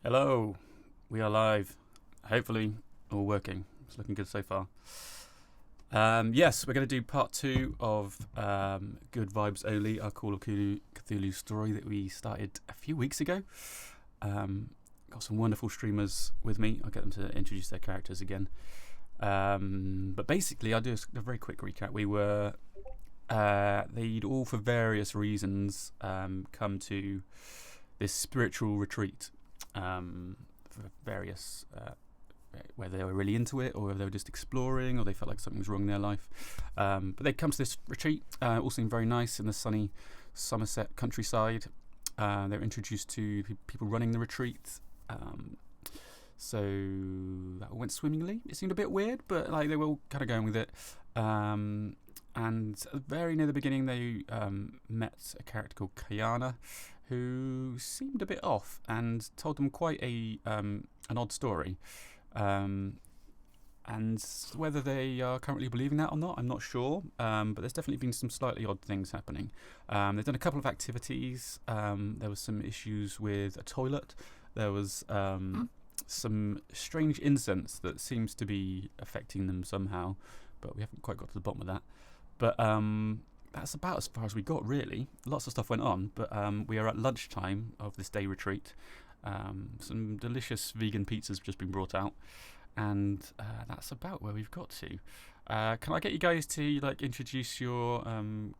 Hello, we are live. Hopefully, all working. It's looking good so far. Yes, we're going to do part 2 of Good Vibes Only, our Call of Cthulhu story that we started a few weeks ago. Got some wonderful streamers with me. I'll get them to introduce their characters again. But basically, I'll do a very quick recap. We were, they'd all for various reasons come to this spiritual retreat for various whether they were really into it or whether they were just exploring or they felt like something was wrong in their life. But they'd come to this retreat, all seemed very nice in the sunny Somerset countryside. They were introduced to people running the retreat. So that went swimmingly. It seemed a bit weird, but like they were all kind of going with it. And very near the beginning, they met a character called Kiana, who seemed a bit off and told them quite an odd story. And whether they are currently believing that or not, I'm not sure. But there's definitely been some slightly odd things happening. They've done a couple of activities. There was some issues with a toilet. There was some strange incense that seems to be affecting them somehow, but we haven't quite got to the bottom of that. But that's about as far as we got, really. Lots of stuff went on, but we are at lunchtime of this day retreat. Some delicious vegan pizzas have just been brought out, and that's about where we've got to. Can I get you guys to introduce your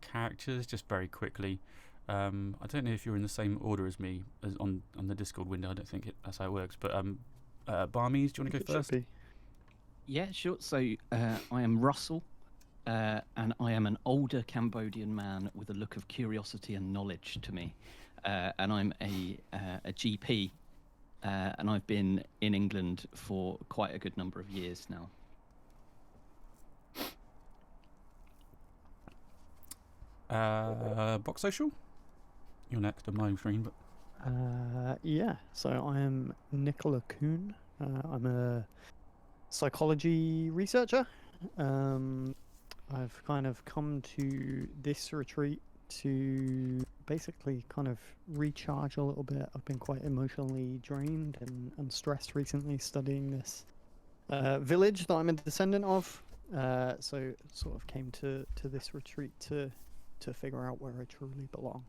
characters just very quickly? I don't know if you're in the same order as me as on the Discord window. I don't think that's how it works. But Barmies, do you want to go first? Yeah, sure. So I am Russell, and I am an older Cambodian man with a look of curiosity and knowledge to me. And I'm a GP, and I've been in England for quite a good number of years now. Box Social? You're next on my screen, but yeah. So I am Nicola Kuhn. I'm a psychology researcher. I've kind of come to this retreat to basically kind of recharge a little bit. I've been quite emotionally drained and stressed recently studying this village that I'm a descendant of. So sort of came to this retreat to figure out where I truly belong.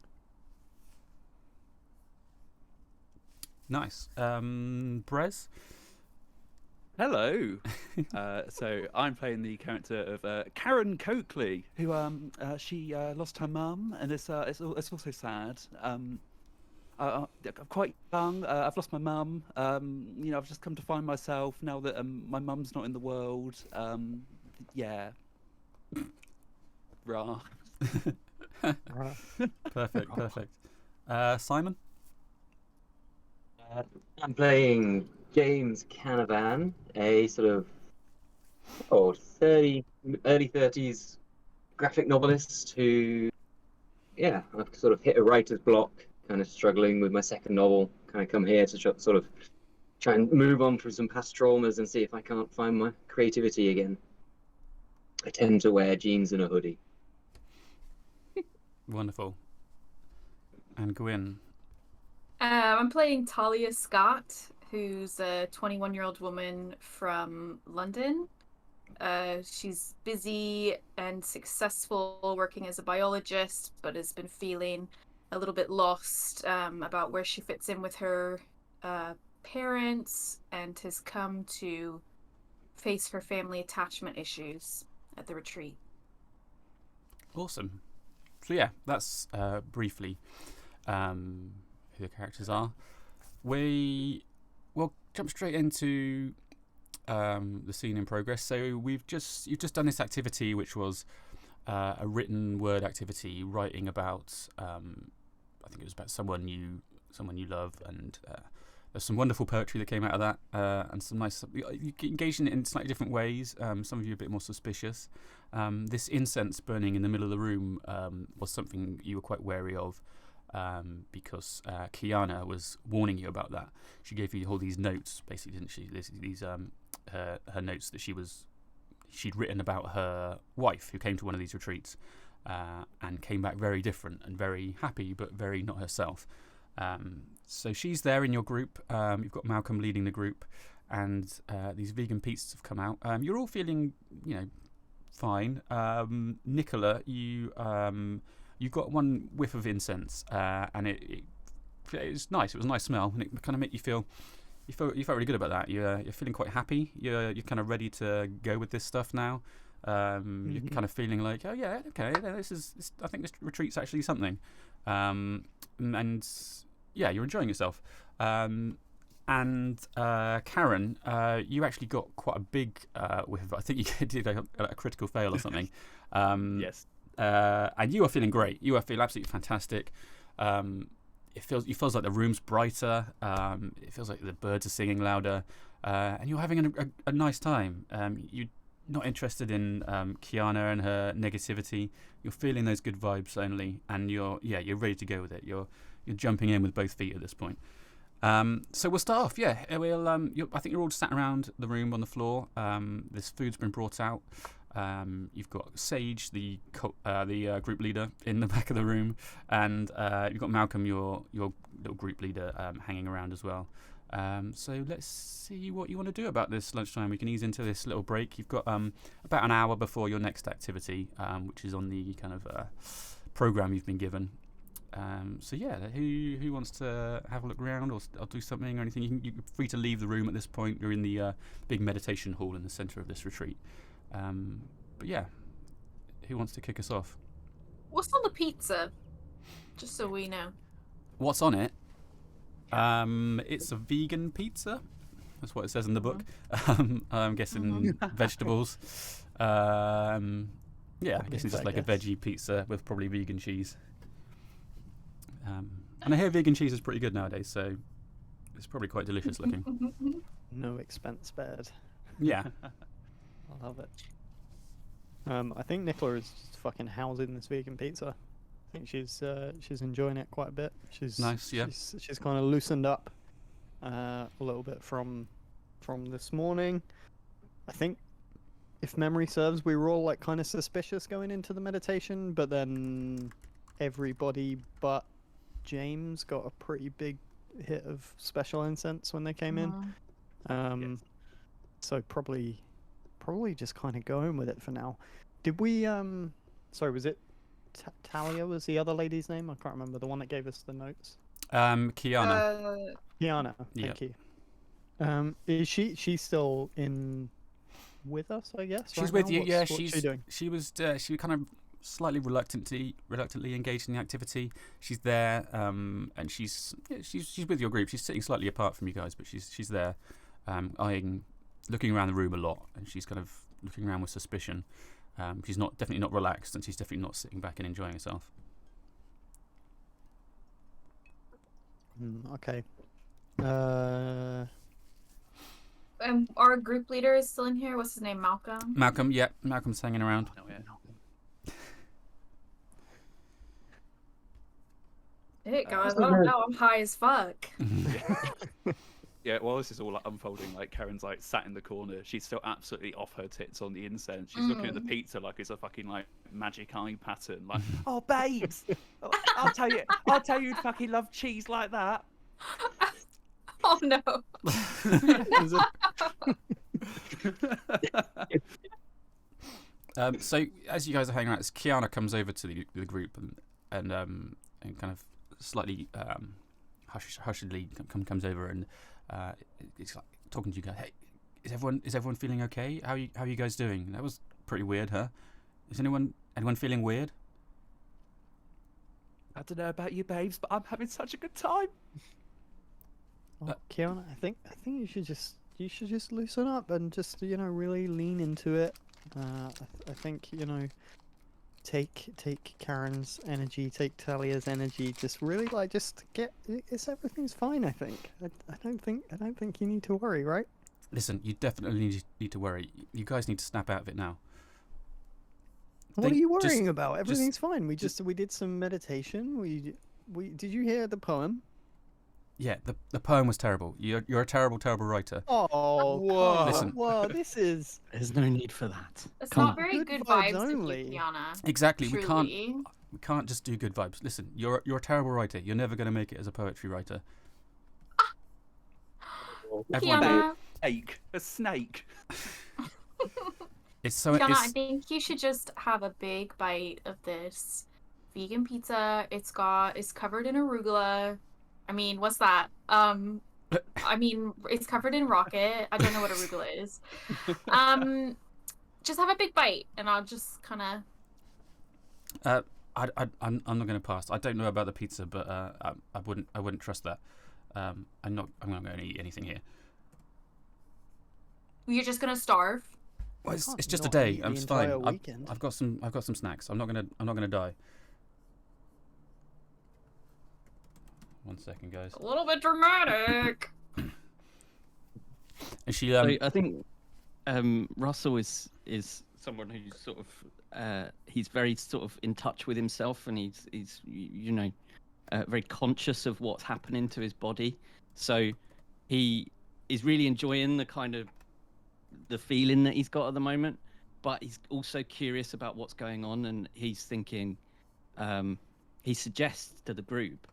nice. Brez? Hello. So I'm playing the character of Karen Coakley, who she lost her mum, and it's also sad. I'm quite young. I've lost my mum. I've just come to find myself now that my mum's not in the world. Yeah. Rah. Perfect. Simon? I'm playing James Canavan, a sort of early 30s graphic novelist who, I've sort of hit a writer's block, kind of struggling with my second novel, kind of come here to sort of try and move on from some past traumas and see if I can't find my creativity again. I tend to wear jeans and a hoodie. Wonderful. And Gwyn? I'm playing Talia Scott, who's a 21-year-old woman from London. She's busy and successful working as a biologist, but has been feeling a little bit lost about where she fits in with her parents, and has come to face her family attachment issues at the retreat. Awesome. So yeah, that's briefly who the characters are. We'll jump straight into the scene in progress. So you've just done this activity, which was a written word activity, writing about I think it was about someone you love, and there's some wonderful poetry that came out of that, and some nice. You engaged in it in slightly different ways. Some of you a bit more suspicious. This incense burning in the middle of the room was something you were quite wary of. Because Kiana was warning you about that. She gave you all these notes, basically, didn't she? These her notes that she'd written about her wife, who came to one of these retreats and came back very different and very happy, but very not herself. So she's there in your group. You've got Malcolm leading the group, and these vegan pizzas have come out. You're all feeling, fine. Nicola, you got one whiff of incense, and it was nice. It was a nice smell, and it kind of made you feel. You felt really good about that. You're feeling quite happy. You're kind of ready to go with this stuff now. You're kind of feeling like, oh yeah, okay, I think this retreat's actually something. And yeah, you're enjoying yourself. And Karen, you actually got quite a big whiff. I think you did a critical fail or something. Yes. And you are feeling great. You are feeling absolutely fantastic. It feels like the room's brighter. It feels like the birds are singing louder, and you're having a nice time. You're not interested in Kiana and her negativity. You're feeling those good vibes only, and you're ready to go with it. You're jumping in with both feet at this point. So we'll start off. Yeah, we'll. I think you're all sat around the room on the floor. This food's been brought out. You've got Sage, the group leader, in the back of the room, and you've got Malcolm, your little group leader, hanging around as well. So let's see what you want to do about this lunchtime. We can ease into this little break. You've got about an hour before your next activity, which is on the kind of program you've been given. So yeah, who wants to have a look around or do something or anything? You're free to leave the room at this point. You're in the big meditation hall in the centre of this retreat. But yeah, who wants to kick us off? What's on the pizza? Just so we know. What's on it? It's a vegan pizza. That's what it says in the book. I'm guessing vegetables. Yeah, I guess it's just like a veggie pizza with probably vegan cheese. And I hear vegan cheese is pretty good nowadays, so it's probably quite delicious looking. No expense spared. Yeah. I love it. I think Nicola is just fucking housing this vegan pizza. I think she's enjoying it quite a bit. She's nice, yeah. She's kind of loosened up a little bit from this morning. I think, if memory serves, we were all like kind of suspicious going into the meditation, but then everybody but James got a pretty big hit of special incense when they came in. Yes. So probably just kind of going with it for now. Did we sorry, was it Talia was the other lady's name? I can't remember, the one that gave us the notes. Kiana. Kiana, thank you. Is she still in with us, I guess? She's right with now? you. What's She's she doing? She was kind of slightly reluctantly engaged in the activity. She's there, and she's with your group. She's sitting slightly apart from you guys, but she's there, looking around the room a lot, and she's kind of looking around with suspicion. She's definitely not relaxed, and she's definitely not sitting back and enjoying herself. Okay. Our group leader is still in here. What's his name? Malcolm? Malcolm, yeah. Malcolm's hanging around. Oh, yeah. Hey guys, I don't know. I'm high as fuck. Yeah, while this is all like unfolding, like Karen's like sat in the corner. She's still absolutely off her tits on the incense. She's looking at the pizza like it's a fucking like magic eye pattern. Like, oh babes, I'll tell you, you'd fucking love cheese like that. Oh no. So as you guys are hanging out, Kiana comes over to the group and kind of slightly hushedly comes over and it's like talking to you guys. Hey, is everyone feeling okay? How are you guys doing? That was pretty weird, huh? Is anyone feeling weird? I don't know about you, babes, but I'm having such a good time. Kiana, I think you should just loosen up and just really lean into it. I think take Karen's energy, take Talia's energy. Just really everything's fine. I think. I don't think you need to worry, right? Listen, you definitely need to worry. You guys need to snap out of it now. What are you worrying about? Everything's fine. We did some meditation. We did you hear the poem? Yeah, the poem was terrible. You're a terrible writer. Oh, whoa! Listen, whoa, this is. There's no need for that. It's Come not on. very Good good vibes vibes only. to you, Kiana. exactly. Truly. We can't just do good vibes. Listen, you're a terrible writer. You're never going to make it as a poetry writer. everyone. Kiana, A snake. It's so. Kiana, I It's, think you should just have a big bite of this vegan pizza. It's covered in arugula. I mean, what's that? I mean, it's covered in rocket. I don't know what arugula is. Just have a big bite, and I'll just kind of. I'm not going to pass. I don't know about the pizza, but I wouldn't trust that. I'm not going to eat anything here. You're just gonna starve. Well, can't it's just a not day. eat the I'm fine. entire weekend. I've got some snacks. I'm not gonna die. 1 second, guys. A little bit dramatic. And she So I think Russell is someone who's sort of he's very sort of in touch with himself, and he's you know very conscious of what's happening to his body. So he is really enjoying the kind of the feeling that he's got at the moment, but he's also curious about what's going on, and he's thinking he suggests to the group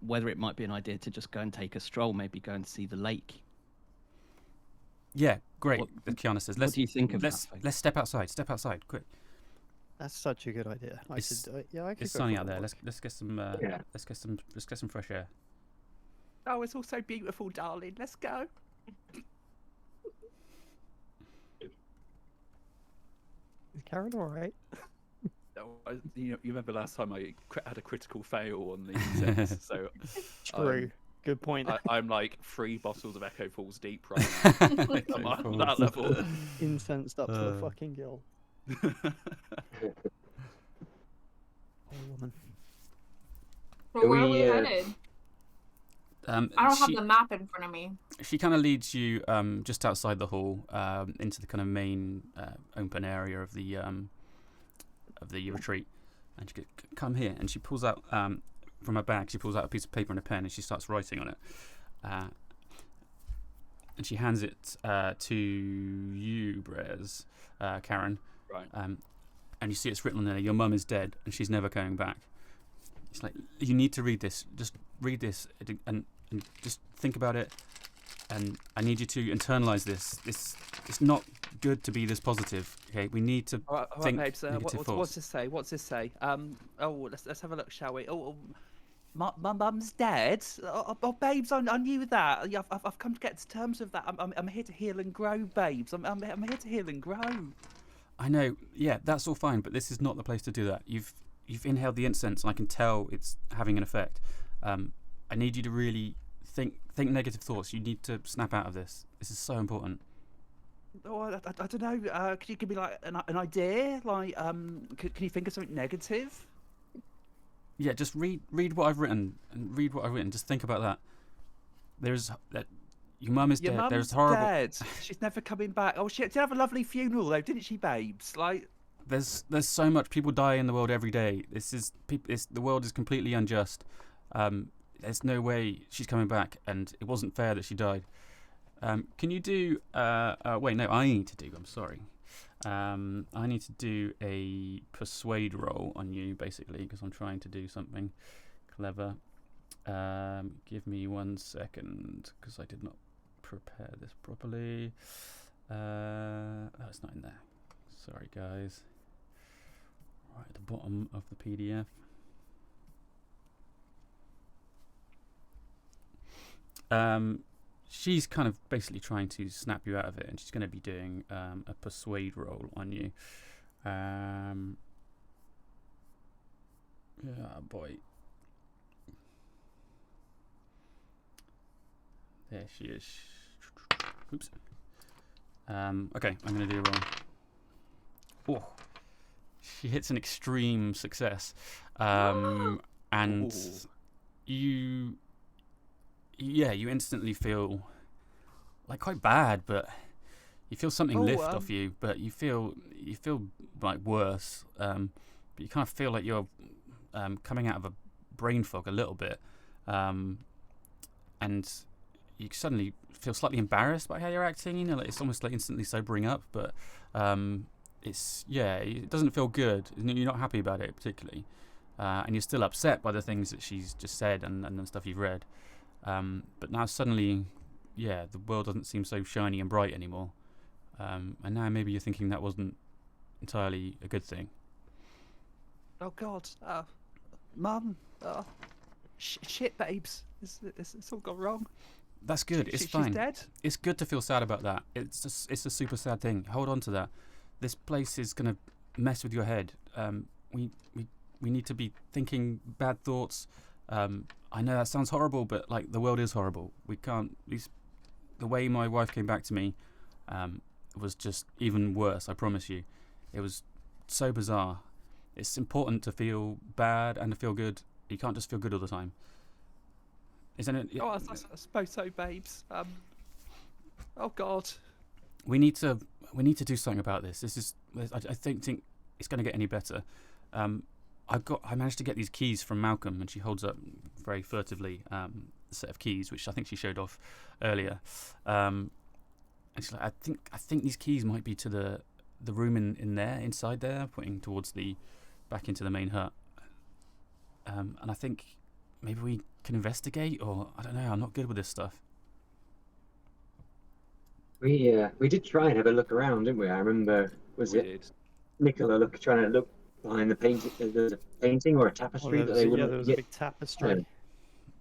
whether it might be an idea to just go and take a stroll, maybe go and see the lake. Yeah, great. What- Kiana says, what do you think of let's that? let's step outside. Step outside, quick. That's such a good idea. I It's- should. Yeah, I could. It's go sunny for out a there. walk. Let's get some Yeah. let's get some fresh air. Oh, it's all so beautiful, darling. Let's go. Is Karen all right? Oh, you remember last time I had a critical fail on the test, so True. Good point. I'm like 3 bottles of Echo Falls deep right now. I'm on that level. Incensed up to the fucking gill. Poor woman. Well, where are we we, headed? I don't have the map in front of me. She kind of leads you just outside the hall into the kind of main open area of the retreat, and she goes, "Come here." And she pulls out from her bag. She pulls out a piece of paper and a pen, and she starts writing on it. And she hands it to you, Brez, Karen. Right. And you see it's written on there. Your mum is dead, and she's never coming back. It's like, you need to read this. Just read this and just think about it. And I need you to internalize this. It's not good to be this positive. Okay, we need to All right, think babes. negative What's thoughts. this say? What's this say? Oh, let's have a look, shall we? My mum's dead. Oh, babes, I knew that. Yeah, I've come to get to terms with that. I'm here to heal and grow, babes. I'm here to heal and grow. I know. Yeah, that's all fine, but this is not the place to do that. You've inhaled the incense, and I can tell it's having an effect. I need you to really think negative thoughts. You need to snap out of this. This is so important. Oh, I don't know. Could you give me like an idea? Like, can you think of something negative? Yeah, just read what I've written and read what I've written. Just think about that. There's that. Your mum is Your dead. mum's There's horrible. dead. She's never coming back. Oh, she did have a lovely funeral though, didn't she, babes? Like, There's so much. People die in the world every day. The world is completely unjust. There's no way she's coming back, and it wasn't fair that she died. Can you do? Wait, no, I need to do. I'm sorry. I need to do a persuade roll on you, basically, because I'm trying to do something clever. Give me 1 second, because I did not prepare this properly. Oh, it's not in there. Sorry, guys. Right at the bottom of the PDF. She's kind of basically trying to snap you out of it, and she's going to be doing a persuade roll on you. Yeah, boy. There she is. Oops. Okay, I'm going to do a roll. Oh, she hits an extreme success, and you instantly feel like quite bad, but you feel something lift off you, but you feel like worse, but you kind of feel like you're coming out of a brain fog a little bit, and you suddenly feel slightly embarrassed by how you're acting. You know, like it's almost like instantly sobering up, but it doesn't feel good. You're not happy about it particularly, and you're still upset by the things that she's just said and the stuff you've read. But now suddenly yeah, the world doesn't seem so shiny and bright anymore. And now maybe you're thinking that wasn't entirely a good thing. Oh God, Mum, shit, babes, it's all gone wrong. That's good. It's fine. She's dead. It's good to feel sad about that. It's a super sad thing. Hold on to that. This place is gonna mess with your head. We need to be thinking bad thoughts. I know that sounds horrible, but like the world is horrible. We can't. The way my wife came back to me was just even worse. I promise you, it was so bizarre. It's important to feel bad and to feel good. You can't just feel good all the time, isn't it? Oh, I suppose so, babes. Oh God. We need to do something about this. I don't think it's going to get any better. I managed to get these keys from Malcolm, and she holds up very furtively a set of keys, which I think she showed off earlier. And she's like, I think these keys might be to the room inside there, pointing towards back into the main hut. And I think maybe we can investigate, or I don't know. I'm not good with this stuff. We did try and have a look around, didn't we? I remember, Nicola trying to look behind the painting. There's a painting or a tapestry that they wouldn't. There was a big tapestry.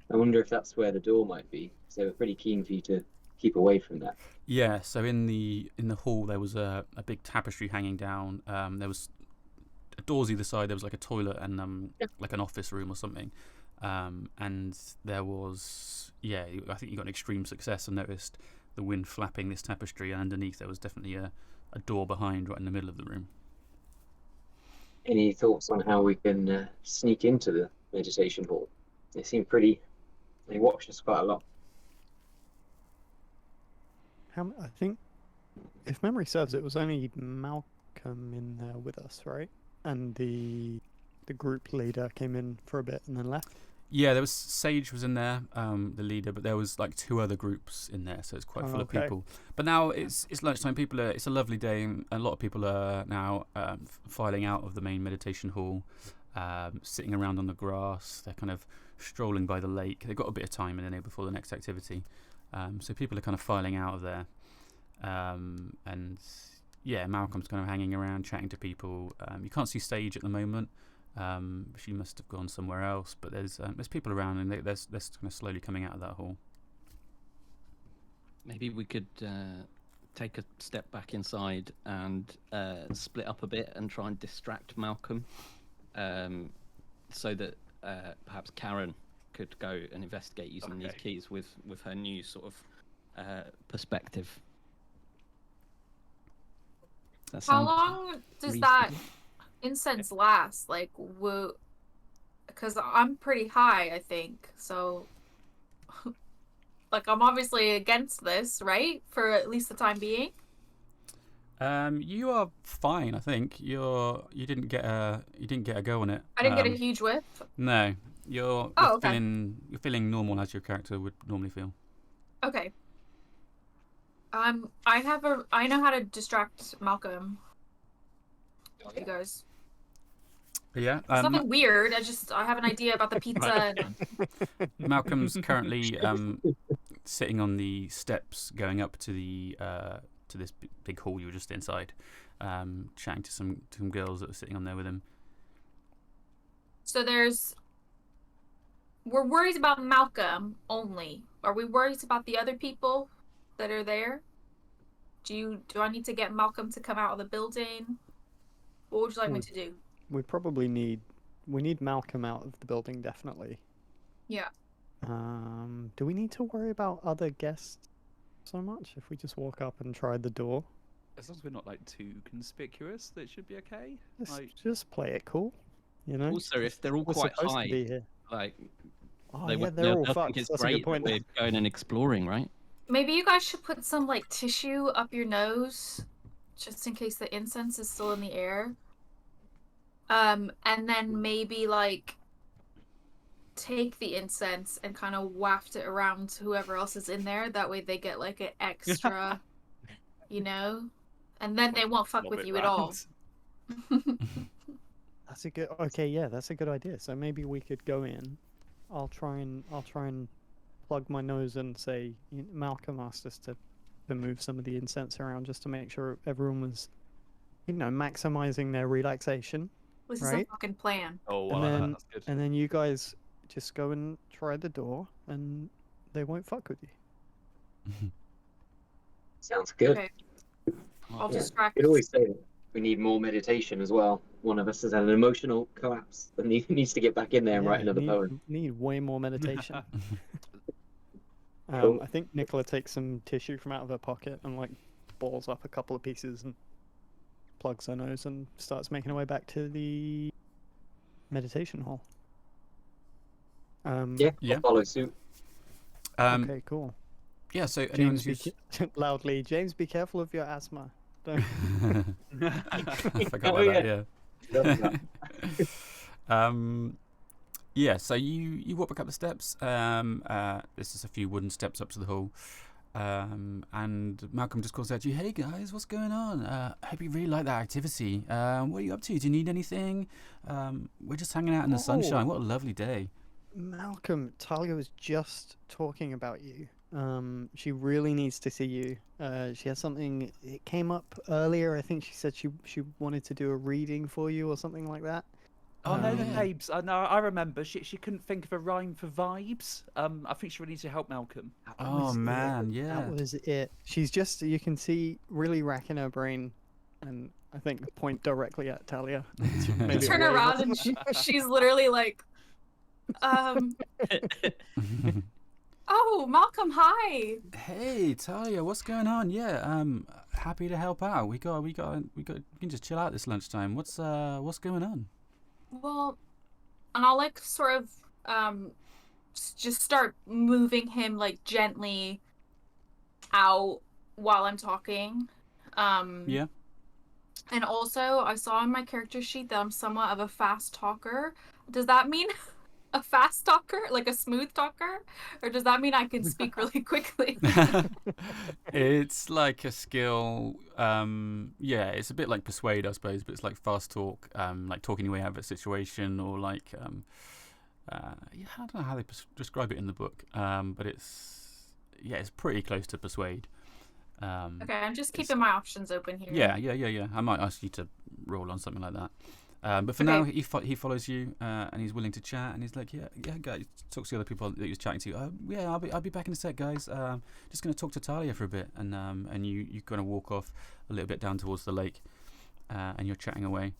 I wonder if that's where the door might be. So they were pretty keen for you to keep away from that. Yeah. So in the hall there was a big tapestry hanging down. There was doors either side. There was like a toilet and like an office room or something. And there was I think you got an extreme success and noticed the wind flapping this tapestry, and underneath there was definitely a door behind right in the middle of the room. Any thoughts on how we can sneak into the meditation hall? They watched us quite a lot. I think, if memory serves, it was only Malcolm in there with us, right? And the group leader came in for a bit and then left. Yeah, there was Sage was in there, the leader, but there was like 2 other groups in there, so it's quite full of people. But now it's lunchtime. It's a lovely day, and a lot of people are now filing out of the main meditation hall, sitting around on the grass. They're kind of strolling by the lake. They've got a bit of time in there before the next activity, so people are kind of filing out of there. And yeah, Malcolm's kind of hanging around, chatting to people. You can't see Sage at the moment. She must have gone somewhere else, but there's people around, and they're kind of slowly coming out of that hall. Maybe we could take a step back inside and split up a bit and try and distract Malcolm, so that perhaps Karen could go and investigate using these keys with her new sort of perspective. How long does that incense last? Like, because I'm pretty high, I think. So, like, I'm obviously against this, right? For at least the time being. You are fine, I think. You didn't get a go on it. I didn't get a huge whiff. No, you're okay. feeling normal as your character would normally feel. Okay. I know how to distract Malcolm. You guys. Yeah. It's nothing weird. I have an idea about the pizza. Malcolm's currently sitting on the steps going up to this big hall you were just inside, chatting to some girls that were sitting on there with him. So we're worried about Malcolm only. Are we worried about the other people that are there? Do I need to get Malcolm to come out of the building? What would you like me to do? We probably need Malcolm out of the building, definitely. Yeah. Do we need to worry about other guests so much if we just walk up and try the door? As long as we're not like too conspicuous, that should be okay. Just play it cool, you know. Also, if they're all We're quite supposed high, to be here. like they're all they'll fucked. think it's That's a good great point. that we're going and exploring, right? Maybe you guys should put some like tissue up your nose, just in case the incense is still in the air. And then maybe like take the incense and kind of waft it around to whoever else is in there. That way they get like an extra, you know, and then they won't fuck with you at all. That's a good. Okay, yeah, that's a good idea. So maybe we could go in. I'll try and plug my nose and say, Malcolm asked us to move some of the incense around just to make sure everyone was, maximizing their relaxation. This is a Right? fucking plan. Oh, And then, that's good. and then you guys just go and try the door, and they won't fuck with you. Sounds good. Okay. I'll Yeah. distract. You'd always say that we need more meditation as well. One of us has had an emotional collapse and needs to get back in there and write another poem. Need way more meditation. Cool. I think Nicola takes some tissue from out of her pocket and like balls up a couple of pieces and plugs her nose and starts making her way back to the meditation hall. Yeah, Yeah. I'll follow suit. Okay, cool. Yeah, so anyone James, who's... loudly, James, be careful of your asthma. Don't... I forgot Oh, about yeah. that, yeah. So you walk back up the steps. There's just a few wooden steps up to the hall. And Malcolm just calls out to you, "Hey guys, what's going on? I hope you really like that activity. What are you up to? Do you need anything? We're just hanging out in the sunshine. What a lovely day." Malcolm, Talia was just talking about you. She really needs to see you. She has something. It came up earlier. I think she said she wanted to do a reading for you or something like that. Oh no, the Yeah. babes. No, I remember. She couldn't think of a rhyme for vibes. I think she really needs to help Malcolm. That Oh was man, it. yeah. That was it. She's just, you can see, really racking her brain, and I think point directly at Talia. Maybe Turn away. around and she's literally like, oh, Malcolm, hi. Hey Talia, what's going on? Yeah, happy to help out. We can just chill out this lunchtime. What's going on? Well, and I'll like sort of just start moving him like gently out while I'm talking. Yeah. And also, I saw in my character sheet that I'm somewhat of a fast talker. Does that mean a fast talker, like a smooth talker, or does that mean I can speak really quickly? It's like a skill. Yeah, it's a bit like persuade, I suppose, but it's like fast talk, like talking your way out of a situation, or like, yeah, I don't know how they describe it in the book, but it's pretty close to persuade. Okay, I'm just keeping my options open here. Yeah. I might ask you to roll on something like that. But for now, he follows you, and he's willing to chat, and he's like, yeah, guys, talks to the other people that he was chatting to. Yeah, I'll be back in a sec, guys. Just gonna talk to Talia for a bit, and you kind of walk off a little bit down towards the lake, and you're chatting away.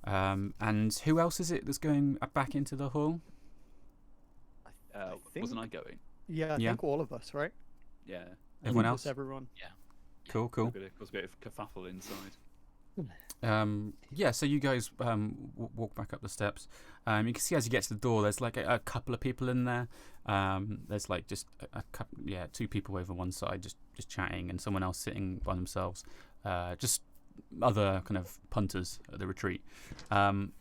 And who else is it that's going back into the hall? Wasn't I going? Yeah, I Yeah. think all of us, right? Yeah. I Everyone think else? just everyone. Cool. There was a bit of kerfuffle inside. Yeah, so you guys walk back up the steps. You can see as you get to the door, there's like a couple of people in there. There's like just a couple, two people over one side, just chatting, and someone else sitting by themselves. Just other kind of punters at the retreat. And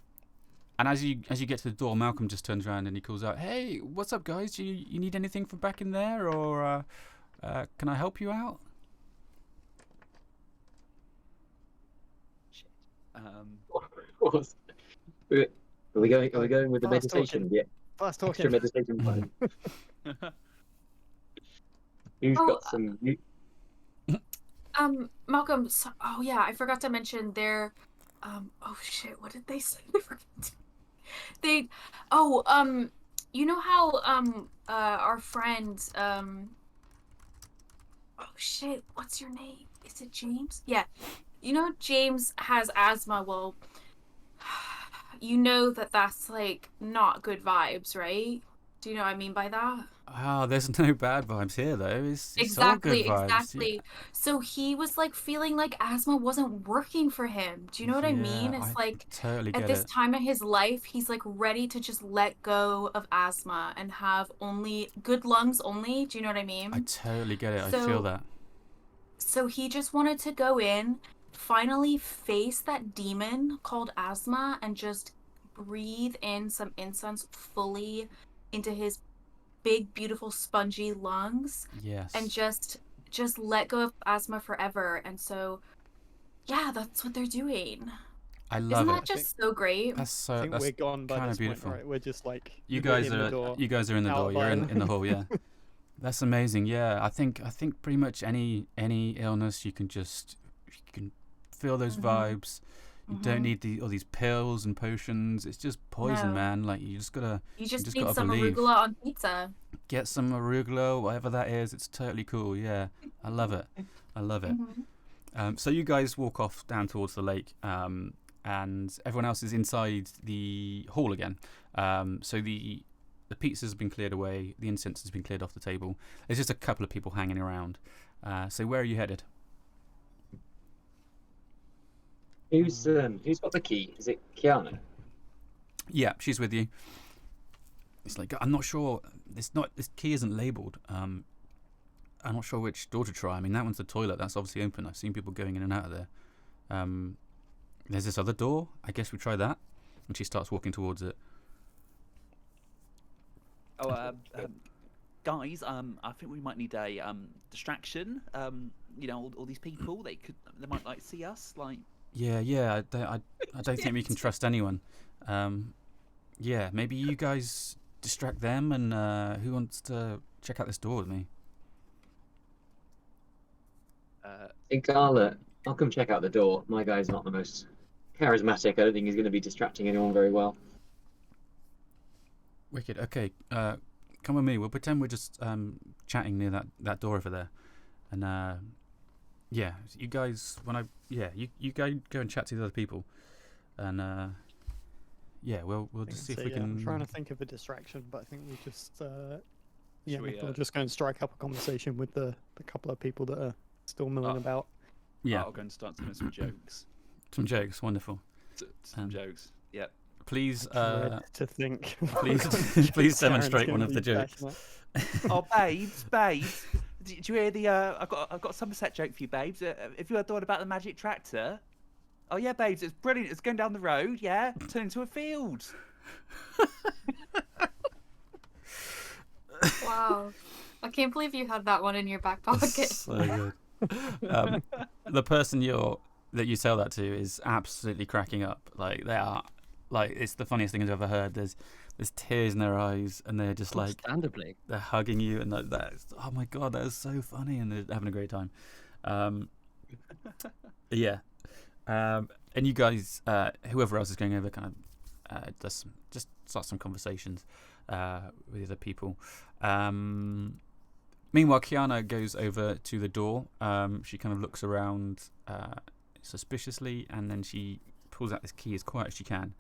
as you get to the door, Malcolm just turns around and he calls out, "Hey, what's up, guys? You need anything from back in there, or can I help you out?" Are we going with the Fast meditation? talking. Yeah. Fast Extra talking. meditation plan. Who's got some? Malcolm. Oh yeah, I forgot to mention their. Oh shit! What did they say? You know how our friend Oh shit! What's your name? Is it James? Yeah. You know James has asthma. Well, you know that's like not good vibes, right? Do you know what I mean by that? Oh, there's no bad vibes here, though. It's Exactly, all good vibes. exactly. So he was like feeling like asthma wasn't working for him. Do you know what I mean? It's like totally at get this it. time in his life, he's like ready to just let go of asthma and have only good lungs only. Do you know what I mean? I totally get it. I So- feel that. So he just wanted to go in, finally face that demon called asthma, and just breathe in some incense fully into his big, beautiful, spongy lungs, Yes. and just let go of asthma forever. And so, yeah, that's what they're doing. I Isn't love that it. just so great? That's so. I think That's we're gone by kinda this beautiful. point, right? We're just like you we're guys in the are. door. You guys are in the out door. of You're in Ireland. the hall. Yeah. That's amazing. Yeah, I think pretty much any illness you can feel those vibes. You don't need all these pills and potions. It's just poison, No. man. Like you just gotta You just gotta need some believe. arugula on pizza. Get some arugula, whatever that is. It's totally cool. Yeah, I love it. I love it. So you guys walk off down towards the lake, and everyone else is inside the hall again. So the pizzas have been cleared away. The incense has been cleared off the table. There's just a couple of people hanging around. So where are you headed? Who's got the key? Is it Kiana? Yeah, she's with you. It's like, I'm not sure. This key isn't labelled. I'm not sure which door to try. I mean, that one's the toilet. That's obviously open. I've seen people going in and out of there. There's this other door. I guess we try that. And she starts walking towards it. Oh, guys, I think we might need a distraction. All these people, they might like see us. Like, Yeah. I don't think we can trust anyone. Yeah, maybe you guys distract them, and who wants to check out this door with me? I think I'll come check out the door. My guy's not the most charismatic. I don't think he's going to be distracting anyone very well. Wicked. Okay, come with me. We'll pretend we're just chatting near that door over there, and yeah, you guys. You go and chat to the other people, and yeah, we'll just see if we can. I'm trying to think of a distraction, but I think we just we'll just go and strike up a conversation with the couple of people that are still milling about. Yeah, I'll go and start doing some jokes. Some jokes. Wonderful. Some jokes. Yep. Please, To think. please demonstrate one of the jokes. Oh, babes. Did you hear the? I've got a Somerset joke for you, babes. If you had thought about the magic tractor. Oh yeah, babes, it's brilliant. It's going down the road. Yeah, turn into a field. Wow, I can't believe you had that one in your back pocket. So good. The person that you tell that to is absolutely cracking up. Like they are, like it's the funniest thing I've ever heard. There's tears in their eyes, and they're just like Understandably. they're hugging you, and that's oh my god, that is so funny, and they're having a great time. Yeah, and you guys, whoever else is going over, kind of just start some conversations with other people. Meanwhile, Kiana goes over to the door. She kind of looks around suspiciously, and then she pulls out this key as quiet as she can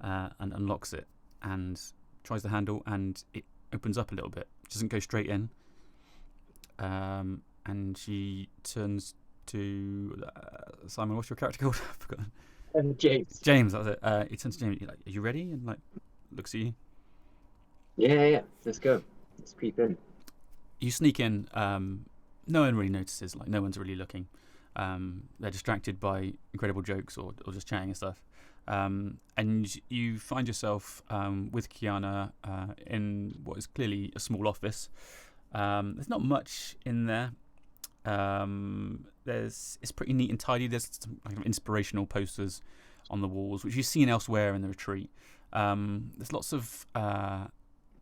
and unlocks it and tries the handle, and it opens up a little bit. It doesn't go straight in. And she turns to Simon. What's your character called? I've forgotten. James. James, that's it. He turns to James. Like, are you ready? And like looks at you. Yeah. Let's go. Let's creep in. You sneak in. No one really notices. Like no one's really looking. They're distracted by incredible jokes or just chatting and stuff. And you find yourself with Kiana in what is clearly a small office. There's not much in there. It's pretty neat and tidy. There's some like, inspirational posters on the walls, which you've seen elsewhere in the retreat. There's lots of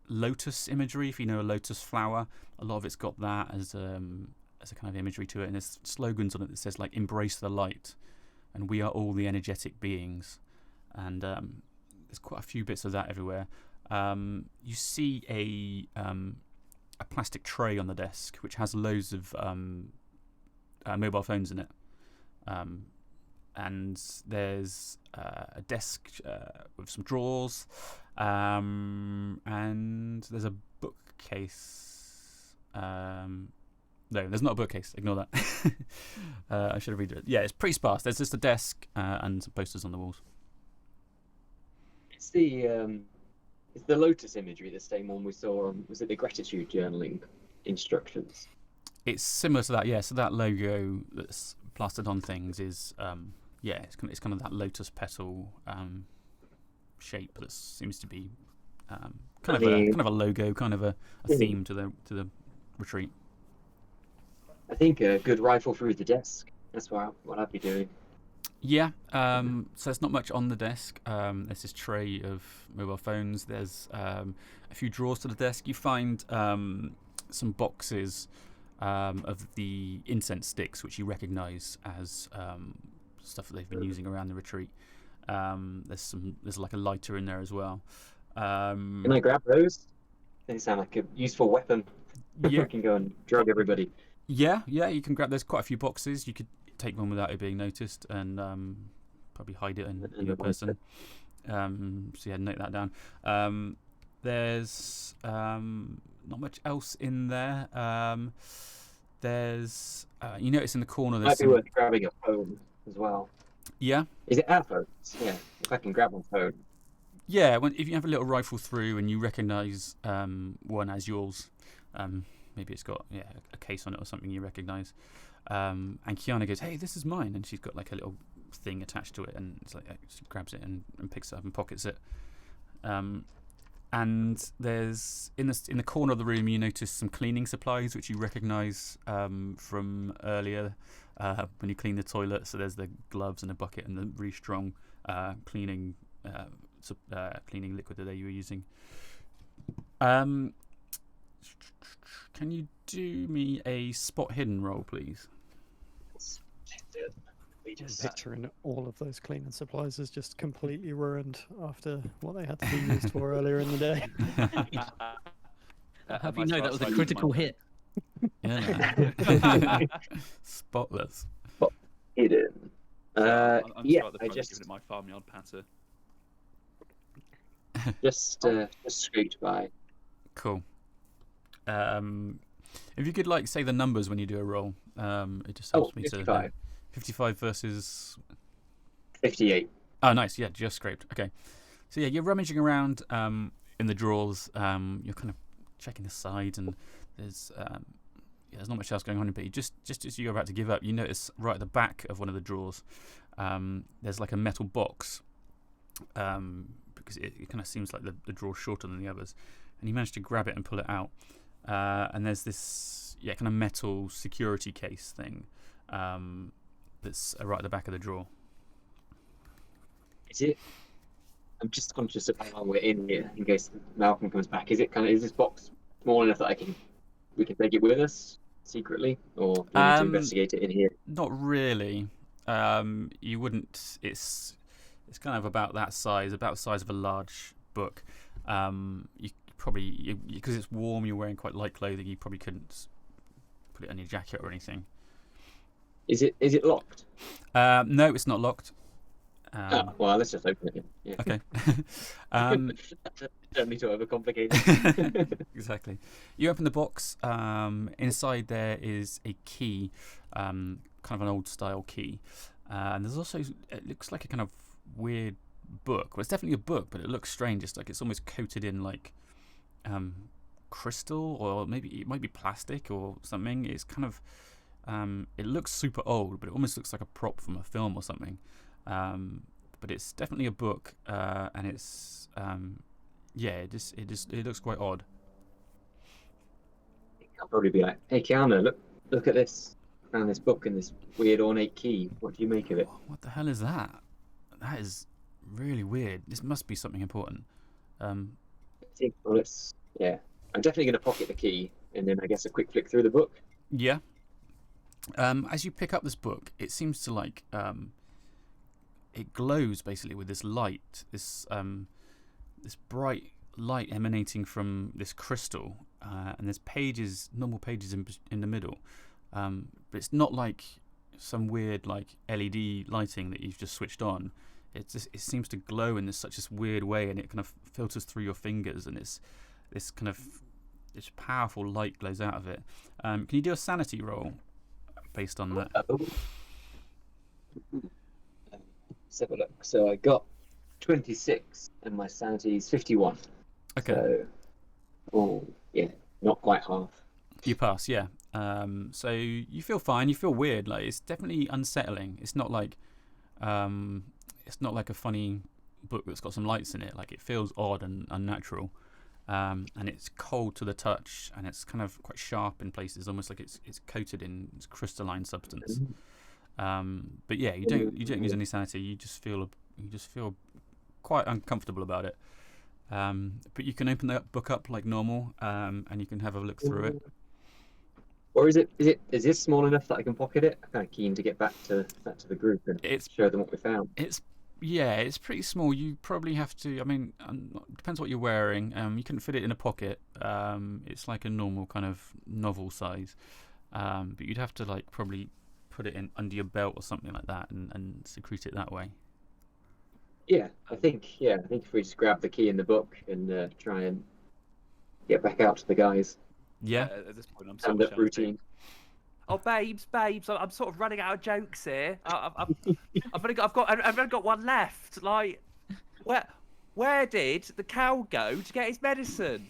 lotus imagery. If you know a lotus flower, a lot of it's got that as a kind of imagery to it, and there's slogans on it that says like "Embrace the light," and "We are all the energetic beings." And there's quite a few bits of that everywhere. You see a plastic tray on the desk which has loads of mobile phones in it, and there's a desk with some drawers, and there's a bookcase. No, there's not a bookcase. Ignore that. I should have read it. Yeah, it's pretty sparse. There's just a desk and some posters on the walls. It's the lotus imagery, the same one we saw on, was it the gratitude journaling instructions? It's similar to that, yeah. So that logo that's plastered on things is, it's kind of that lotus petal shape that seems to be kind of a logo, kind of a theme to the retreat. I think a good rifle through the desk. That's what I'd be doing. Yeah, so there's not much on the desk. There's this tray of mobile phones. There's a few drawers to the desk. You find some boxes of the incense sticks, which you recognise as stuff that they've been using around the retreat. There's like a lighter in there as well. Can I grab those? They sound like a useful weapon. Yeah. I can go and drug everybody. Yeah, you can grab. There's quite a few boxes. You could take one without it being noticed, and probably hide it in your person. So yeah, note that down. There's not much else in there. There's you notice in the corner there's Might be worth grabbing a phone as well. Yeah. Is it our phones? Yeah. If I can grab one phone. Yeah, if you have a little rifle through and you recognise one as yours, maybe it's got a case on it or something you recognise, and Kiana goes, "Hey, this is mine," and she's got like a little thing attached to it, and it's like she grabs it and picks it up and pockets it. And there's in the corner of the room you notice some cleaning supplies which you recognise from earlier when you clean the toilet. So there's the gloves and a bucket and the really strong cleaning liquid that you were using. Can you do me a spot hidden roll, please? I'm picturing all of those cleaning supplies as just completely ruined after what they had to be used for earlier in the day. How do you know that was a critical hit? Yeah. Spotless. Hidden. I'm Yeah, at the I front just giving it my farmyard patter. just scraped by. Cool. If you could say the numbers when you do a roll, it just helps me 55. to 55 versus 58. Oh, nice. Yeah, just scraped. Okay. So yeah, you're rummaging around in the drawers. You're kind of checking the sides, and there's not much else going on. But just as you're about to give up, you notice right at the back of one of the drawers, there's like a metal box, because it kind of seems like the drawer's shorter than the others, and you manage to grab it and pull it out. And there's this kind of metal security case thing that's right at the back of the drawer. Is it? I'm just conscious of how long we're in here in case Malcolm comes back. Is this box small enough that we can take it with us secretly, or do we need to investigate it in here? Not really. You wouldn't. It's kind of about that size, about the size of a large book. You probably, because it's warm, you're wearing quite light clothing. You probably couldn't put it on your jacket or anything. Is it locked? No, it's not locked. Well, let's just open it. Yeah. Okay. Don't need to overcomplicate it. Exactly. You open the box. Inside there is a key, kind of an old style key, and there's also, it looks like a kind of weird book. Well, it's definitely a book, but it looks strange. It's like it's almost coated in like crystal, or maybe it might be plastic or something. It's kind of it looks super old, but it almost looks like a prop from a film or something. But it's definitely a book, and it's it looks quite odd. I'll probably be like, "Hey, Kiana, look at this! I found this book and this weird ornate key. What do you make of it?" What the hell is that? That is really weird. This must be something important. I'm definitely going to pocket the key, and then I guess a quick flick through the book. Yeah. As you pick up this book, it seems to it glows basically with this light, this bright light emanating from this crystal, and there's normal pages in the middle, but it's not like some weird LED lighting that you've just switched on. It seems to glow in such this weird way, and it kind of filters through your fingers, and it's this kind of this powerful light glows out of it. Can you do a sanity roll based on that? Let's have a look. So I got 26, and my sanity is 51. Okay. So, not quite half. You pass, yeah. So you feel fine. You feel weird. It's definitely unsettling. It's not like a funny book that's got some lights in it. It feels odd and unnatural. And it's cold to the touch, and it's kind of quite sharp in places, almost like it's coated in crystalline substance. But yeah, you don't use any sanity. You just feel quite uncomfortable about it. But you can open that book up like normal, and you can have a look through it. Or is this small enough that I can pocket it? I'm kind of keen to get back to the group and show them what we found. It's pretty small. You probably have to. I mean, depends what you're wearing. You couldn't fit it in a pocket. It's like a normal kind of novel size. But you'd have to like probably put it in under your belt or something like that, and secrete it that way. Yeah, I think if we just grab the key in the book and try and get back out to the guys. Yeah. At this point, I'm Stand sort up of routine. Oh, babes, I'm sort of running out of jokes here. I've only got one left. Like, where did the cow go to get his medicine?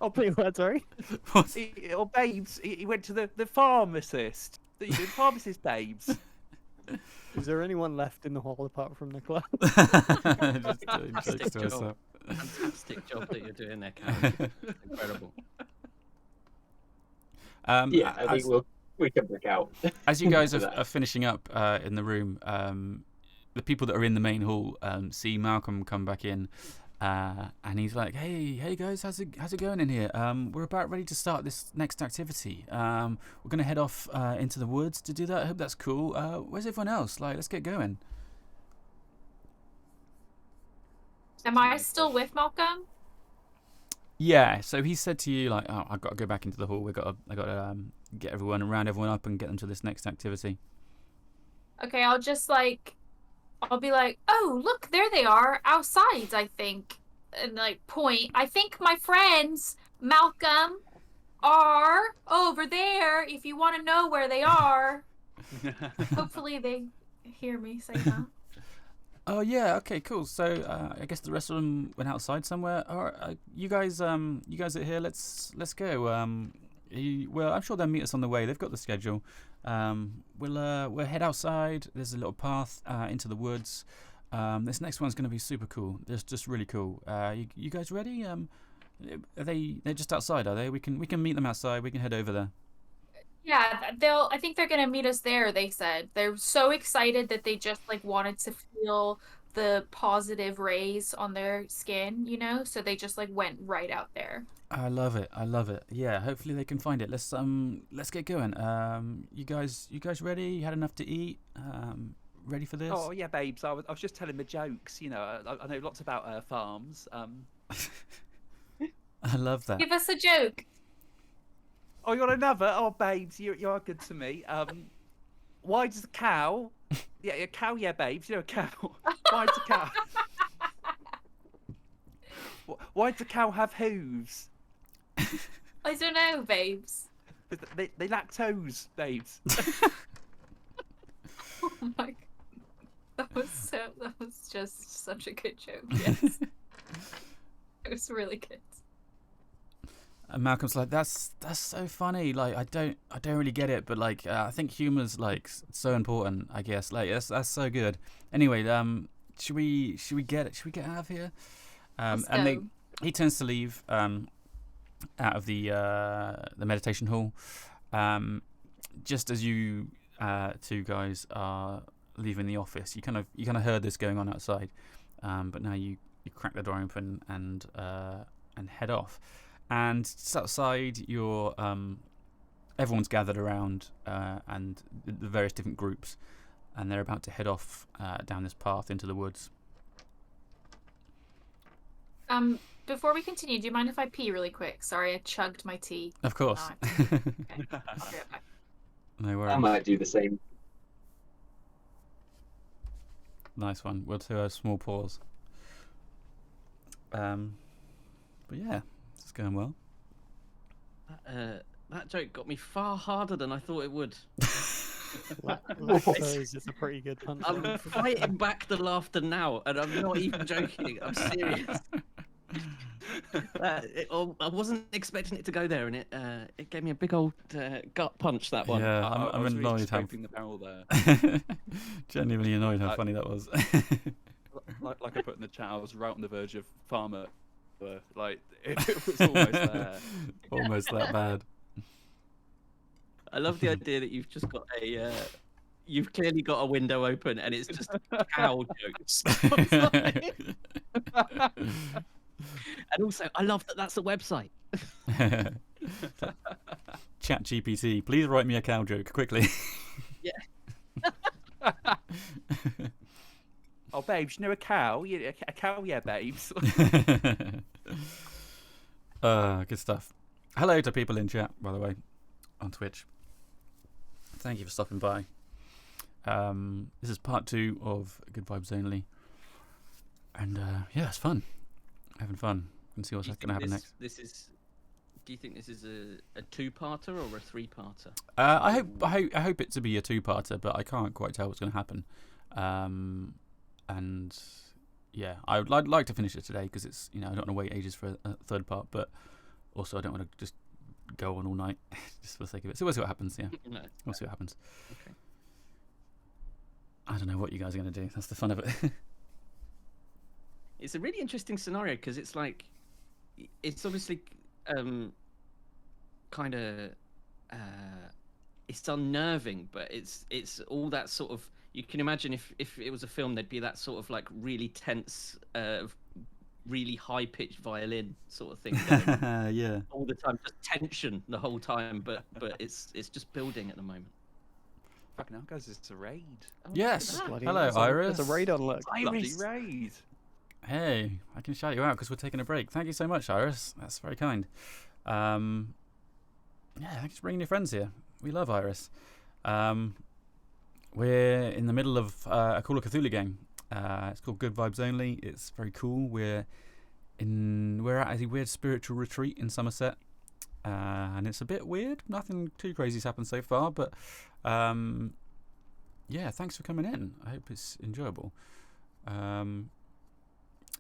Oh, please, what? Sorry. Babes, he went to the pharmacist. The pharmacist, babes. Is there anyone left in the hall apart from Nicola? Just doing jokes Fantastic to job. herself. Fantastic job that you're doing there, Karen. Incredible. Yeah, I think we can break out. As you guys are finishing up in the room, the people that are in the main hall see Malcolm come back in, and he's like, "Hey guys, how's it going in here? We're about ready to start this next activity. We're gonna head off into the woods to do that. I hope that's cool. Where's everyone else? Like, let's get going." Am I still with Malcolm? Yeah, so he said to you like, "Oh, I've got to go back into the hall. I got to get everyone up and get them to this next activity." Okay, I'll be like, oh, look, there they are outside, I think. And like point. I think my friends, Malcolm, are over there if you want to know where they are. Hopefully they hear me say that. Oh yeah, okay, cool. So I guess the rest of them went outside somewhere. All right, you guys are here. Let's go. Well, I'm sure they'll meet us on the way. They've got the schedule. We'll head outside. There's a little path into the woods. This next one's going to be super cool. It's just really cool. You guys ready? They're just outside, are they? We can meet them outside. We can head over there. Yeah, I think they're gonna meet us there, they said. They're so excited that they just like wanted to feel the positive rays on their skin, so they just like went right out there. I love it. Yeah, hopefully they can find it. Let's get going. You guys ready? You had enough to eat? Ready for this? Oh yeah, babes. I was just telling the jokes. I know lots about farms. I love that. Give us a joke. Oh, you want another? Oh, babes, you are good to me. Why does a cow? Yeah, a cow. Yeah, babes, a cow. Why does a cow? Why does a cow have hooves? I don't know, babes. They lactose, babes. Oh my god. That was just such a good joke. Yes. It was really good. And Malcolm's like, that's so funny. Like, I don't really get it, but like, I think humor's like so important. I guess like that's so good. Anyway, should we get out of here? And he tends to leave out of the meditation hall. Just as you two guys are leaving the office, you kind of heard this going on outside, but now you crack the door open and head off. And just outside, everyone's gathered around, and the various different groups, and they're about to head off down this path into the woods. Before we continue, do you mind if I pee really quick? Sorry, I chugged my tea. Of course. Okay. I'll be right back. No worries. I might do the same. Nice one. We'll do a small pause. But yeah. It's going well. That joke got me far harder than I thought it would. Lactose is a pretty good punch. I'm fighting back the laughter now, and I'm not even joking. I'm serious. I wasn't expecting it to go there, and it gave me a big old gut punch, that one. Yeah, I'm really annoyed how scraping the barrel there. genuinely annoyed how funny that was. like I put in the chat, I was right on the verge of farmer. Like it was almost there. Almost that bad. I love the idea that you've just got You've clearly got a window open, and it's just cow jokes. And also, I love that that's a website. Chat GPT, please write me a cow joke quickly. Oh, babes, you know a cow? Yeah, a cow, yeah, babes. Good stuff. Hello to people in chat, by the way, on Twitch. Thank you for stopping by. This is part 2 of Good Vibes Only. And yeah, it's fun. Having fun. And see what's going to happen next. Do you think this is a 2-parter or a 3-parter? I hope it to be a 2-parter, but I can't quite tell what's going to happen. And yeah, I'd like to finish it today because it's, I don't want to wait ages for a 3rd part, but also I don't want to just go on all night just for the sake of it. So we'll see what happens. Yeah, No. we'll see what happens. Okay. I don't know what you guys are going to do. That's the fun of it. It's a really interesting scenario because it's like, it's obviously kind of it's unnerving, but it's all that sort of, you can imagine if it was a film, there'd be that sort of like really tense, really high pitched violin sort of thing going Yeah. all the time, just tension the whole time, but it's just building at the moment. Fucking hell, guys, it's a raid. Oh, Yes. look at that. Hello, Iris. There's a raid on look. Bloody raid. Hey, I can shout you out because we're taking a break. Thank you so much, Iris. That's very kind. Yeah, thanks for bringing your friends here. We love Iris. We're in the middle of a Call of Cthulhu game. It's called Good Vibes Only. It's very cool. We're at a weird spiritual retreat in Somerset, and it's a bit weird. Nothing too crazy's happened so far, but yeah, thanks for coming in. I hope it's enjoyable.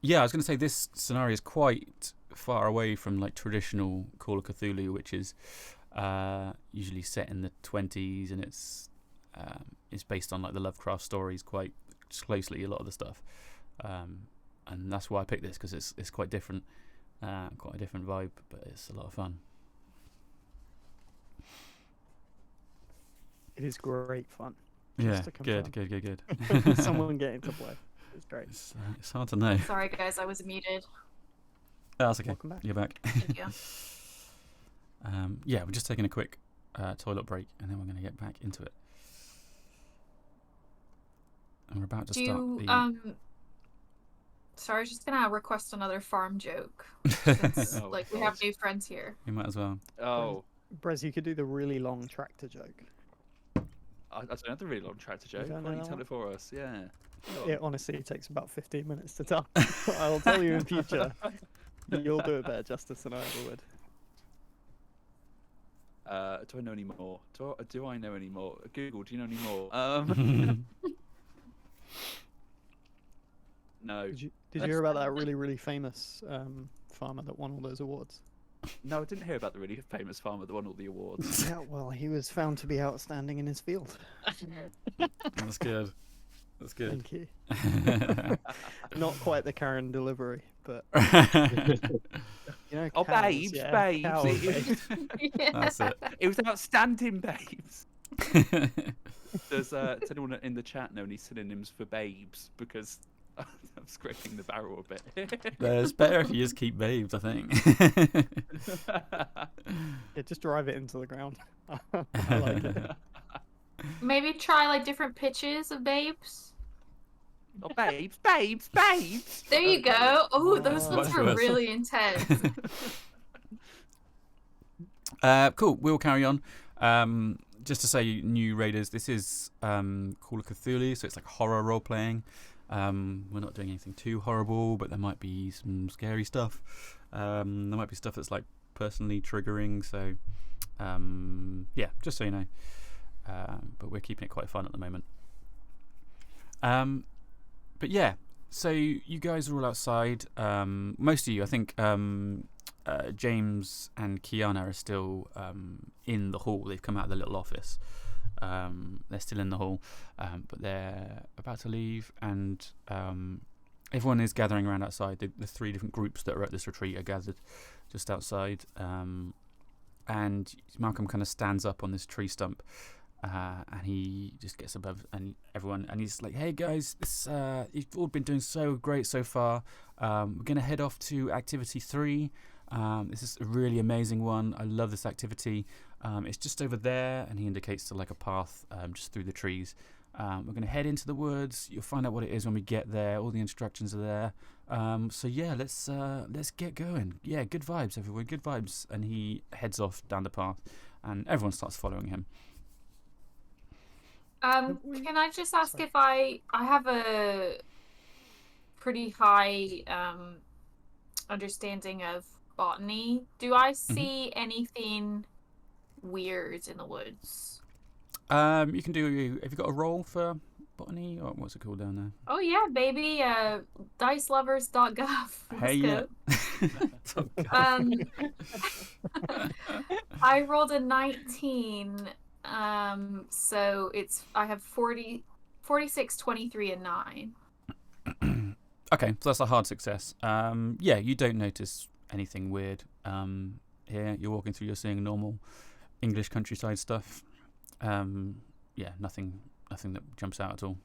Yeah, I was going to say this scenario is quite far away from like traditional Call of Cthulhu, which is usually set in the 20s, and it's based on like the Lovecraft stories quite closely, a lot of the stuff, and that's why I picked this because it's quite different, quite a different vibe, but it's a lot of fun. It is great fun. Yeah, Just to confirm. good. Someone getting to play. It's great. It's hard to know. Sorry, guys, I was muted. Oh, that's okay. Welcome back. You're back. Thank you. Yeah, we're just taking a quick toilet break, and then we're going to get back into it. And we're about to start the... Sorry, I was just gonna request another farm joke. Since, Oh, we God. have new friends here. You might as well. Oh, Brez, you could do the really long tractor joke. I don't have the really long tractor joke. don't Why don't know you tell that it for us? Yeah. Go on. It honestly takes about 15 minutes to tell. I'll tell you in future. You'll do it better justice than I ever would. Do I know any more? Do I know any more? Google, do you know any more? No. Did you hear about that really, really famous farmer that won all those awards? No, I didn't hear about the really famous farmer that won all the awards. Yeah, well, he was found to be outstanding in his field. That's good. That's good. Thank you. Not quite the Karen delivery, but you know, Oh, cows, babes, yeah, babes. cows, Yeah. That's it. It was outstanding, babes. Does anyone in the chat know any synonyms for babes? Because I'm scraping the barrel a bit. It's better if you just keep babes, I think. Yeah, just drive it into the ground. I like it. Maybe try different pitches of babes. Oh, babes, babes, babes. There you go. Oh, those Wow. ones Much were worse. really intense. Cool. We'll carry on. Just to say, new raiders. This is Call of Cthulhu, so it's like horror role playing. We're not doing anything too horrible, but there might be some scary stuff. There might be stuff that's like personally triggering. So yeah, just so you know. But we're keeping it quite fun at the moment. But yeah, so you guys are all outside. Most of you, I think, James and Kiana are still in the hall. They've come out of the little office. They're still in the hall, but they're about to leave, and everyone is gathering around outside. The 3 different groups that are at this retreat are gathered just outside, and Malcolm kind of stands up on this tree stump, and he just gets above and everyone, and he's like, "Hey guys, this you've all been doing so great so far. We're gonna head off to activity 3. This is a really amazing one. I love this activity. It's just over there," and he indicates to like a path just through the trees. We're gonna head into the woods. You'll find out what it is when we get there. All the instructions are there. So yeah, let's get going. Yeah, good vibes, everyone. Good vibes. And he heads off down the path, and everyone starts following him. Can I just ask Sorry. if I have a pretty high understanding of botany? Do I see anything weird in the woods? You can do. Have you got a roll for botany, or what's it called down there? Oh yeah, baby. Dicelovers.gov. Hey, yeah. I rolled a 19. So I have 40, 46, 23, and 9. Okay, so that's a hard success. Yeah, you don't notice anything weird. Here, you're walking through. You're seeing normal English countryside stuff. Yeah, nothing that jumps out at all.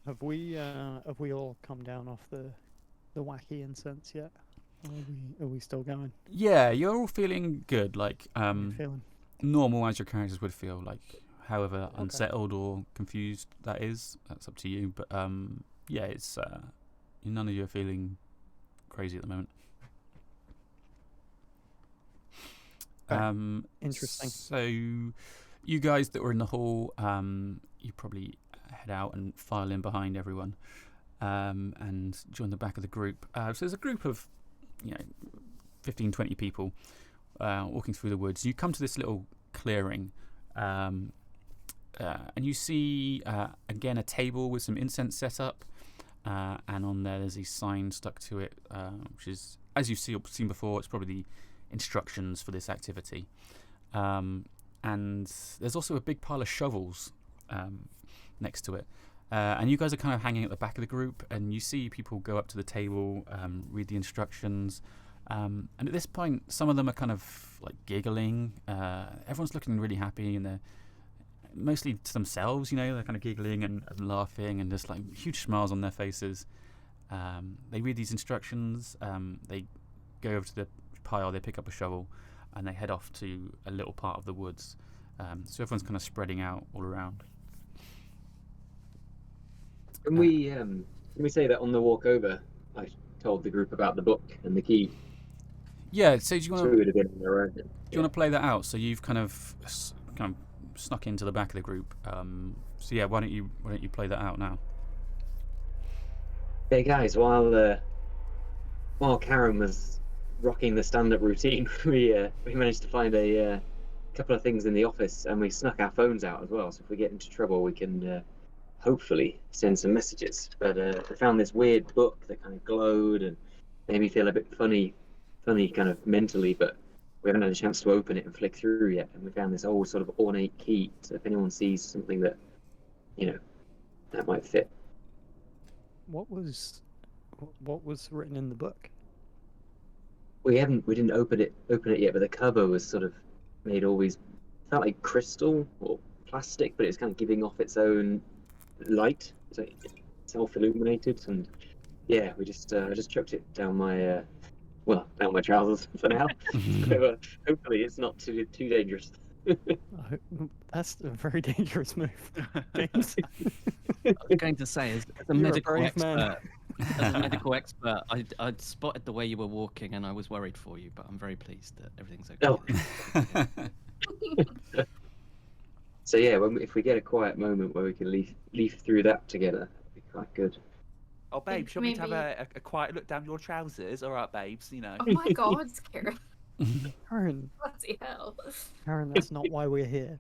Have we all come down off the wacky incense yet? Or are we still going? Yeah, you're all feeling good, like How you feeling? normal as your characters would feel. Like, however Okay. unsettled or confused that is, that's up to you. But yeah, it's none of you are feeling crazy at the moment. Okay. Interesting. So, you guys that were in the hall, you probably head out and file in behind everyone, and join the back of the group. So there's a group of, 15, 20 people walking through the woods. You come to this little clearing, and you see again a table with some incense set up, and on there's a sign stuck to it, which is, as you've seen before, it's probably the instructions for this activity. And there's also a big pile of shovels next to it. And you guys are kind of hanging at the back of the group, and you see people go up to the table, read the instructions. And at this point, some of them are kind of like giggling. Everyone's looking really happy, and they're mostly to themselves, they're kind of giggling and laughing, and just like huge smiles on their faces. They read these instructions, they go over to the pile, they pick up a shovel, and they head off to a little part of the woods. So everyone's kind of spreading out all around. Can we say that on the walk over, I told the group about the book and the key? Yeah, so do you So want we would have been on their own. to play that out? So you've kind of snuck into the back of the group. So yeah, why don't you play that out now? Hey guys, while Karen was rocking the stand-up routine, we managed to find a couple of things in the office, and we snuck our phones out as well. So if we get into trouble, we can hopefully send some messages. But I found this weird book that kind of glowed and made me feel a bit funny kind of mentally, but we haven't had a chance to open it and flick through yet. And we found this old sort of ornate key. So if anyone sees something that that might fit. What was written in the book? We didn't open it yet, but the cover was sort of made always felt like crystal or plastic, but it's kind of giving off its own light. It's like self-illuminated, and yeah, we just chucked it down my down my trousers for now. So, hopefully it's not too dangerous. That's a very dangerous move, James. I was going to say, as a You're a medical brave man. expert, as a medical expert, I'd spotted the way you were walking, and I was worried for you. But I'm very pleased that everything's okay. Oh. So yeah, if we get a quiet moment where we can leaf through that together, it'd be quite good. Oh, babe, should we have a quiet look down your trousers? All right, babes, Oh my god, Karen. Karen, Bloody hell. Karen, that's not why we're here.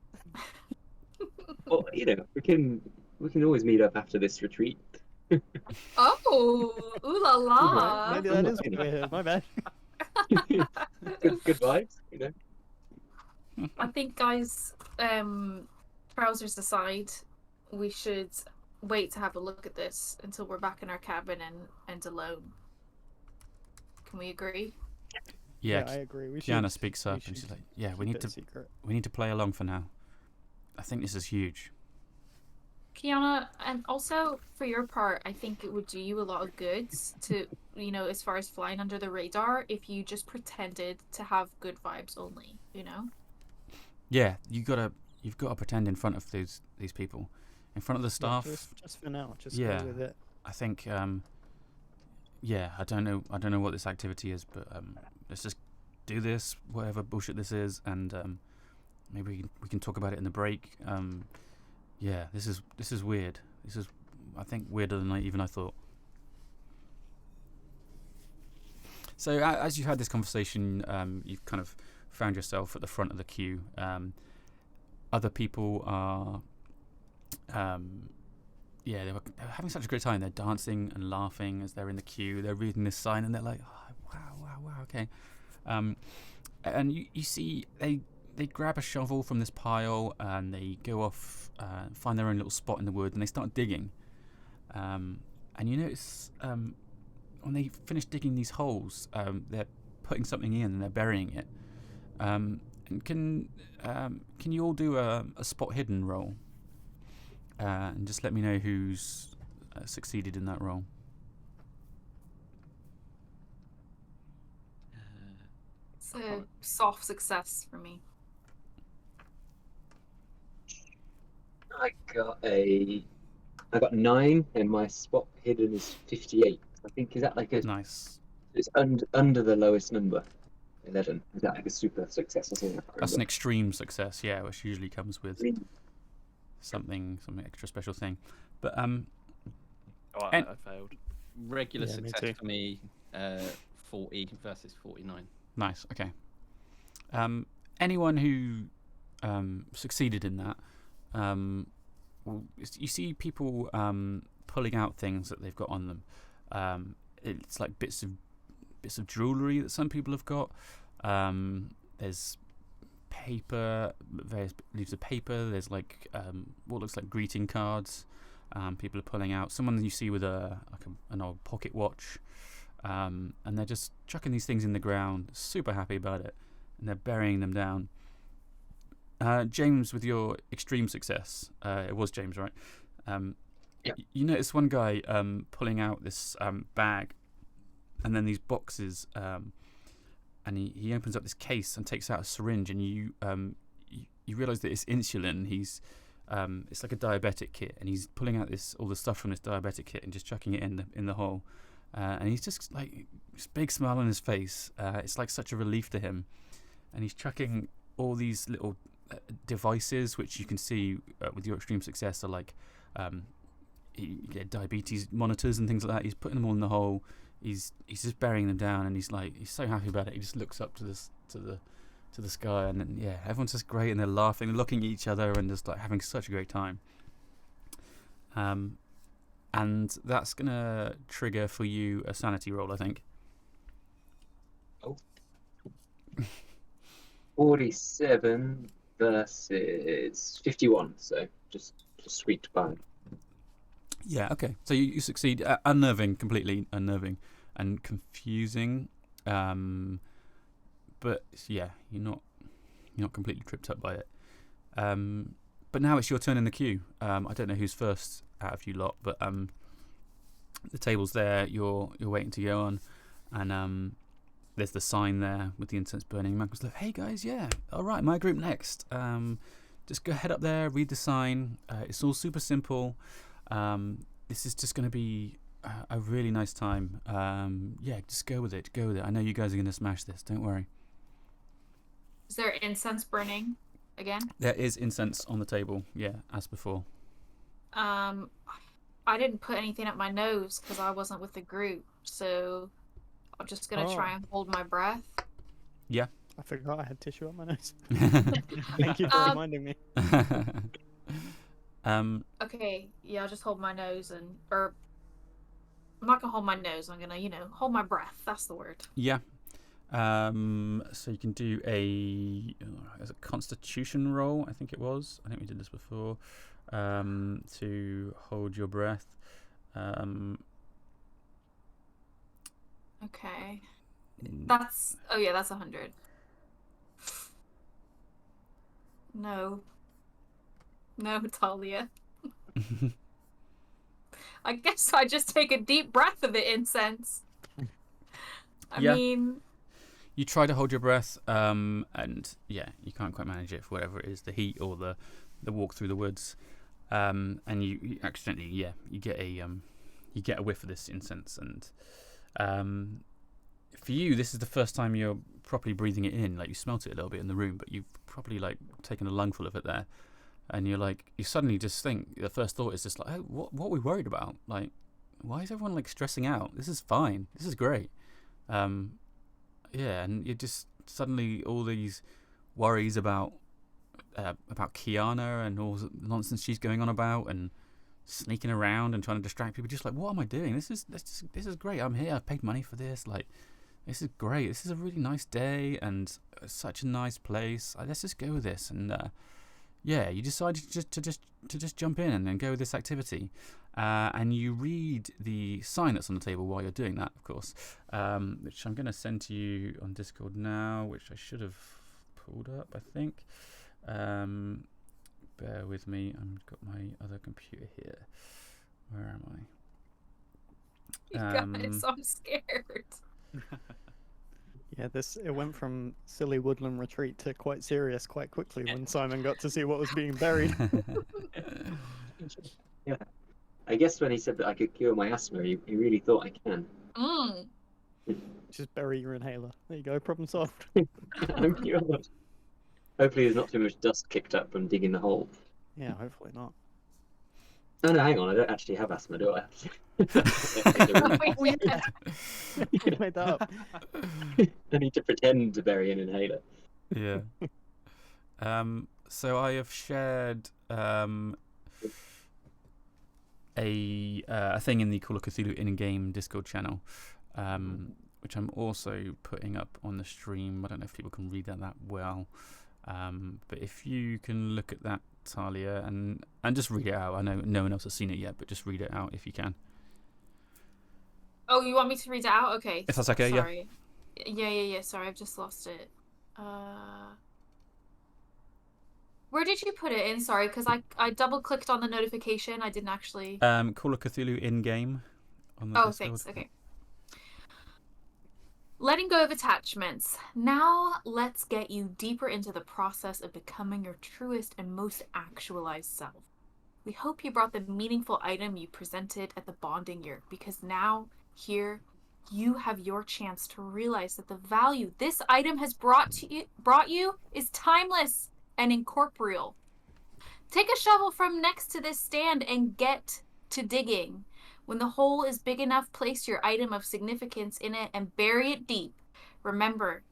Well, we can always meet up after this retreat. Oh, ooh la la. Maybe that is why we're here. My bad. good vibes, I think, guys, trousers aside, we should wait to have a look at this until we're back in our cabin and alone. Can we agree? Yeah, I agree. Kiana speaks up and she's like, "Yeah, we need to play along for now." I think this is huge. Kiana, and also for your part, I think it would do you a lot of good to, as far as flying under the radar, if you just pretended to have good vibes only, Yeah, you've got to pretend in front of these people, in front of the staff. Yeah, just for now, just Yeah. go with it. I think, yeah, I don't know what this activity is, but let's just do this, whatever bullshit this is, and maybe we can talk about it in the break. Yeah, this is weird. This is, I think, weirder than I thought. So as you've had this conversation, you've kind of found yourself at the front of the queue. Other people are, yeah, they're having such a great time. They're dancing and laughing as they're in the queue. They're reading this sign and they're like, oh, wow, okay. And you see they grab a shovel from this pile and they go off, find their own little spot in the wood, and they start digging. And you notice when they finish digging these holes, they're putting something in and they're burying it. And can you all do a spot hidden roll? And just let me know who's succeeded in that roll. It's a soft success for me. I got 9, and my spot hidden is 58. I think, is that like a Nice. It's under the lowest number, 11. Is that like a super success or something? That's an extreme success, yeah, which usually comes with something extra special thing. But I failed. Regular Yeah, me success too. for me, 40 versus 49. nice, okay. Anyone who succeeded in that, you see people pulling out things that they've got on them. It's like bits of jewellery that some people have got. There's paper, various leaves of paper. There's like what looks like greeting cards. People are pulling out. Someone you see with an old pocket watch, and they're just chucking these things in the ground, super happy about it, and they're burying them down. James, with your extreme success, it was James, right? Yeah. You notice one guy pulling out this bag, and then these boxes, and he opens up this case and takes out a syringe, and you realise that it's insulin. It's like a diabetic kit, and he's pulling out all the stuff from this diabetic kit and just chucking it in the hole. And he's just like this big smile on his face. It's like such a relief to him, and he's chucking all these little devices, which you can see with your extreme success, are like you get diabetes monitors and things like that. He's putting them all in the hole. He's just burying them down, and he's so happy about it. He just looks up to the sky, and then, yeah, everyone's just great, and they're laughing, looking at each other, and just like having such a great time. And that's gonna trigger for you a sanity roll, I think. 47 versus 51, so just squeaked by. Yeah, okay. So you succeed. Completely unnerving and confusing. But yeah, you're not completely tripped up by it. But now it's your turn in the queue. I don't know who's first out of you lot, but the table's there. You're waiting to go on, and there's the sign there with the incense burning. Malcolm's like, "Hey guys, yeah, all right, my group next. Just go head up there, read the sign. It's all super simple. This is just going to be a really nice time. Yeah, just go with it. I know you guys are going to smash this. Don't worry." Is there incense burning again? There is incense on the table. Yeah, as before. I didn't put anything up my nose because I wasn't with the group, so I'm just gonna try and hold my breath. Yeah. I forgot I had tissue on my nose. Thank you for reminding me. Okay, yeah, I'll just hold my nose or I'm not gonna hold my nose. I'm gonna, hold my breath. That's the word. Yeah. So you can do as a Constitution roll, I think it was. I think we did this before. To hold your breath. Okay. That's 100. No. No, Talia. I guess I just take a deep breath of the incense. I Yeah. mean, You try to hold your breath, and yeah, you can't quite manage it for whatever it is, the heat or the walk through the woods, and you accidentally, you get a whiff of this incense, and for you, this is the first time you're properly breathing it in. Like, you smelt it a little bit in the room, but you've probably like taken a lungful of it there, and you suddenly just think, the first thought is just like, oh, what are we worried about? Like, why is everyone like stressing out? This is fine. This is great. Yeah, and you just suddenly all these worries about Kiana and all the nonsense she's going on about and sneaking around and trying to distract people. Just like, what am I doing? This is great. I'm here. I've paid money for this. Like, this is great. This is a really nice day and such a nice place. Let's just go with this. And yeah, you decided to just jump in and then go with this activity. And you read the sign that's on the table while you're doing that, of course, which I'm going to send to you on Discord now, which I should have pulled up, I think. Bear with me. I've got my other computer here. Where am I? you guys, I'm scared. Yeah, it went from silly woodland retreat to quite serious quite quickly when Simon got to see what was being buried. Yeah. I guess when he said that I could cure my asthma, he really thought I can. Just bury your inhaler. There you go, problem solved. I'm cured. Hopefully there's not too much dust kicked up from digging the hole. Yeah, hopefully not. Oh no, hang on, I don't actually have asthma, do I? Oh, yeah. You made that up. I need to pretend to bury an inhaler. Yeah. So I have shared a thing in the Call of Cthulhu in-game Discord channel, which I'm also putting up on the stream. I don't know if people can read that well, but if you can look at that, Talia, and just read it out. I know no one else has seen it yet, but just read it out if you can. Oh, you want me to read it out? Okay. If that's okay, Sorry. Yeah. Sorry, I've just lost it. Where did you put it in? Sorry, because I double-clicked on the notification. I didn't actually... Call of Cthulhu in-game on the Discord. Thanks. Okay. Letting go of attachments. Now let's get you deeper into the process of becoming your truest and most actualized self. We hope you brought the meaningful item you presented at the bonding year, because now, here, you have your chance to realize that the value this item has brought you is timeless and incorporeal. Take a shovel from next to this stand and get to digging. When the hole is big enough, place your item of significance in it and bury it deep. Remember,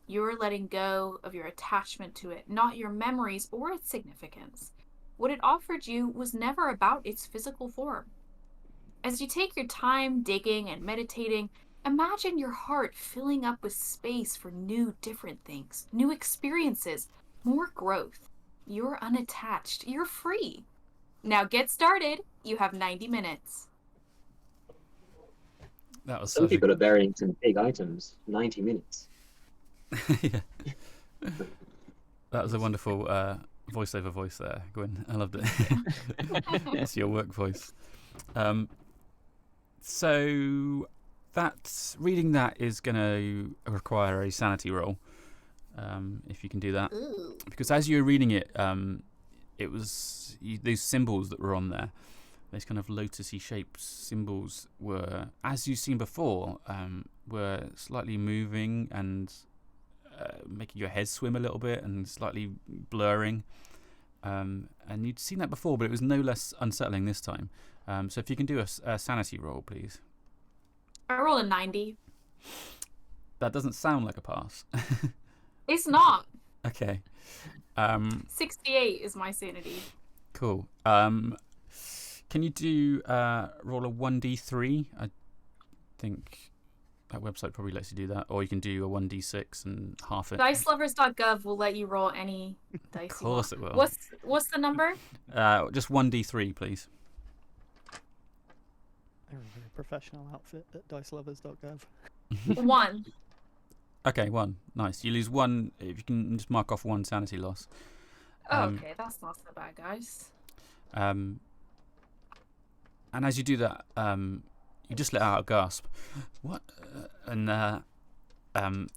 you're letting go of your attachment to it, not your memories or its significance. What it offered you was never about its physical form. As you take your time digging and meditating, imagine your heart filling up with space for new, different things, new experiences, more growth. You're unattached. You're free. Now get started. You have 90 minutes. That was Some people are burying some big items. 90 minutes. Yeah. That was a wonderful voiceover voice there, Gwyn. I loved it. It's your work voice. So reading that is going to require a sanity roll, if you can do that. Ooh. Because as you were reading it, it was these symbols that were on there. Those kind of lotus-y shaped symbols were, as you've seen before, were slightly moving and making your head swim a little bit and slightly blurring. And you'd seen that before, but it was no less unsettling this time. So if you can do a sanity roll, please. I rolled a 90. That doesn't sound like a pass. It's not. Okay. 68 is my sanity. Cool. Can you do roll a 1d3? I think that website probably lets you do that. Or you can do a 1d6 and half it. Dicelovers.gov will let you roll any dice. Of course it will. What's the number? Just 1d3, please. They're a very professional outfit at dicelovers.gov. 1. Okay, 1. Nice. You lose 1. If you can just mark off 1 sanity loss. Okay, that's not so bad, guys. And as you do that, you just let out a gasp. What?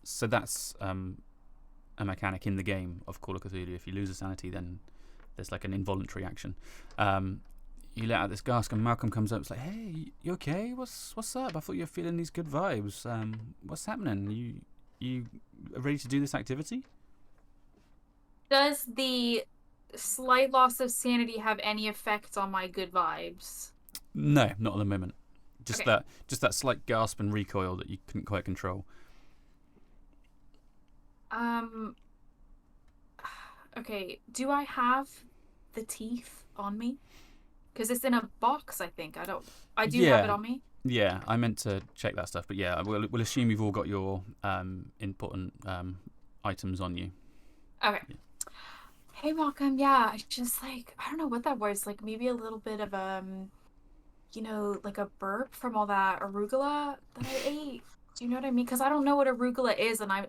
So that's a mechanic in the game of Call of Cthulhu. If you lose a sanity, then there's like an involuntary action. You let out this gasp, and Malcolm comes up. It's like, "Hey, you okay? What's up? I thought you were feeling these good vibes. What's happening? You ready to do this activity?" Does the slight loss of sanity have any effect on my good vibes? No, not at the moment. Just Okay. that slight gasp and recoil that you couldn't quite control. Okay, do I have the teeth on me? Because it's in a box, I think. I do have it Yeah. on me. Yeah, I meant to check that stuff, but yeah, we'll assume you've all got your important items on you. Okay. Yeah. Hey, Malcolm. Yeah, I just like, I don't know what that was. Like maybe a little bit of like a burp from all that arugula that I ate. Do you know what I mean? Because I don't know what arugula is, and I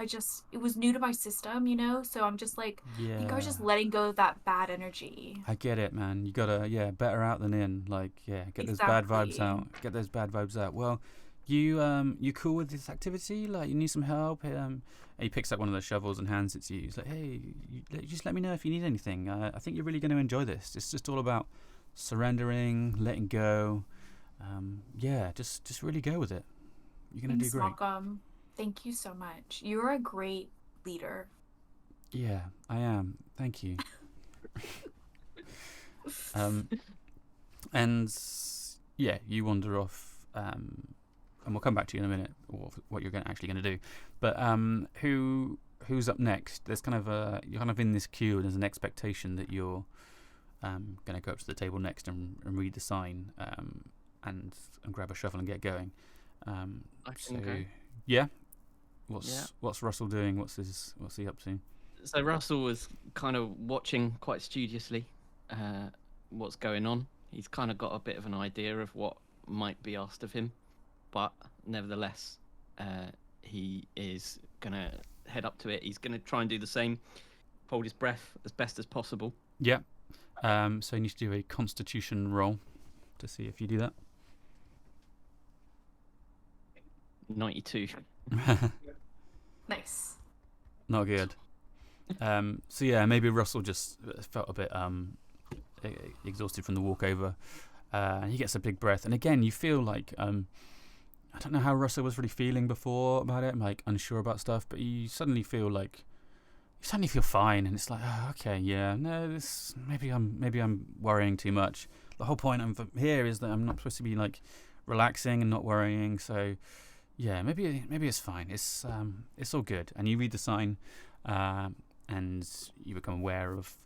just, it was new to my system, so I'm just like, I think I was just letting go of that bad energy. I get it, man. You gotta, better out than in. Like, get those bad vibes Exactly. out. Get those bad vibes out. Well, you cool with this activity? Like, you need some help? And he picks up one of the shovels and hands it to you. He's like, hey, just let me know if you need anything. I think you're really going to enjoy this. It's just all about surrendering, letting go. Just really go with it. You're going to do Thanks, great. Malcolm. Thank you so much. You're a great leader. Yeah, I am. Thank you. And yeah, you wander off, and we'll come back to you in a minute, or what you're actually going to do. But who's up next? There's kind of you're kind of in this queue, and there's an expectation that you're going to go up to the table next and read the sign, and grab a shovel and get going. I can go. Yeah. What's Russell doing? What's he up to? So Russell was kind of watching quite studiously what's going on. He's kind of got a bit of an idea of what might be asked of him, but nevertheless, he is going to head up to it. He's going to try and do the same, hold his breath as best as possible. Yeah. So you need to do a Constitution roll to see if you do that. 92. Nice. Not good. So yeah, maybe Russell just felt a bit exhausted from the walk over. And he gets a big breath, and again you feel like I don't know how Russell was really feeling before about it. I'm like unsure about stuff, but you suddenly feel fine, and it's like, oh, okay, yeah, no, this maybe I'm worrying too much. The whole point of here is that I'm not supposed to be like relaxing and not worrying. So yeah, maybe it's fine. It's all good. And you read the sign, and you become aware of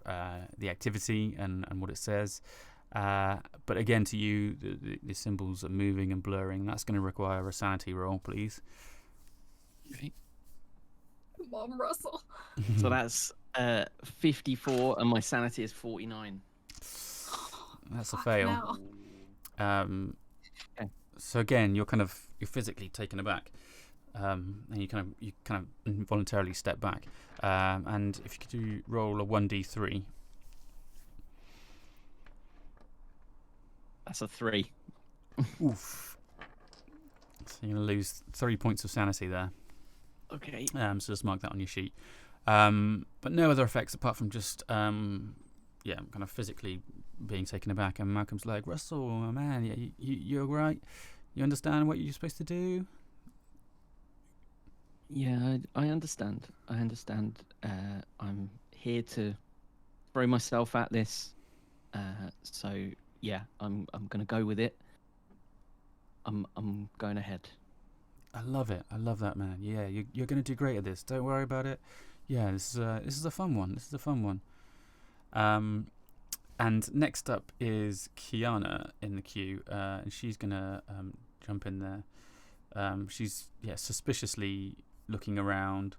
the activity and what it says. But again, to you, the symbols are moving and blurring. That's going to require a sanity roll, please. Okay. Mom, Russell. So that's 54, and my sanity is 49. That's a Fuck fail. no. So again, you're physically taken aback, and you kind of involuntarily step back. And if you could roll a 1d3. That's a 3. Oof. So you're going to lose 3 points of sanity there. Okay. So just mark that on your sheet. But no other effects apart from just kind of physically being taken aback. And Malcolm's like, Russell, man, you're right. You understand what you're supposed to do? Yeah, I understand. I'm here to throw myself at this. So yeah, I'm gonna go with it. I'm going ahead. I love it. I love that, man. Yeah, you're going to do great at this. Don't worry about it. Yeah, this is a fun one. And next up is Kiana in the queue, and she's going to jump in there. She's suspiciously looking around,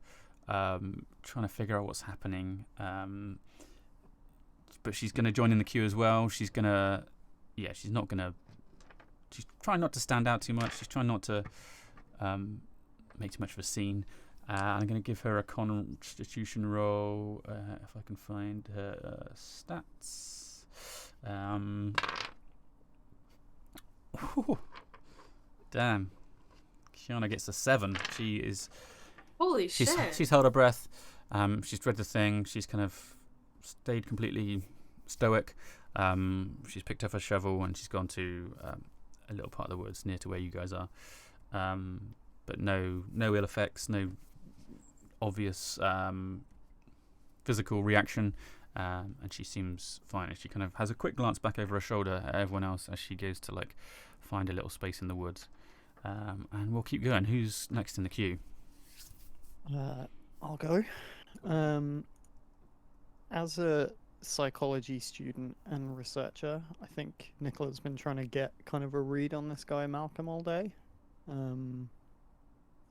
trying to figure out what's happening. But she's going to join in the queue as well. She's trying not to stand out too much. She's trying not to make too much of a scene. I'm going to give her a Constitution roll if I can find her stats. Whew. Damn. Kiana gets a 7. She's shit. she's held her breath. She's read the thing. She's kind of stayed completely stoic. She's picked up her shovel and she's gone to a little part of the woods near to where you guys are. But no ill effects, no obvious physical reaction. And she seems fine. And she kind of has a quick glance back over her shoulder at everyone else as she goes to like find a little space in the woods. And we'll keep going. Who's next in the queue? I'll go. As a psychology student and researcher, I think Nicola's been trying to get kind of a read on this guy Malcolm all day.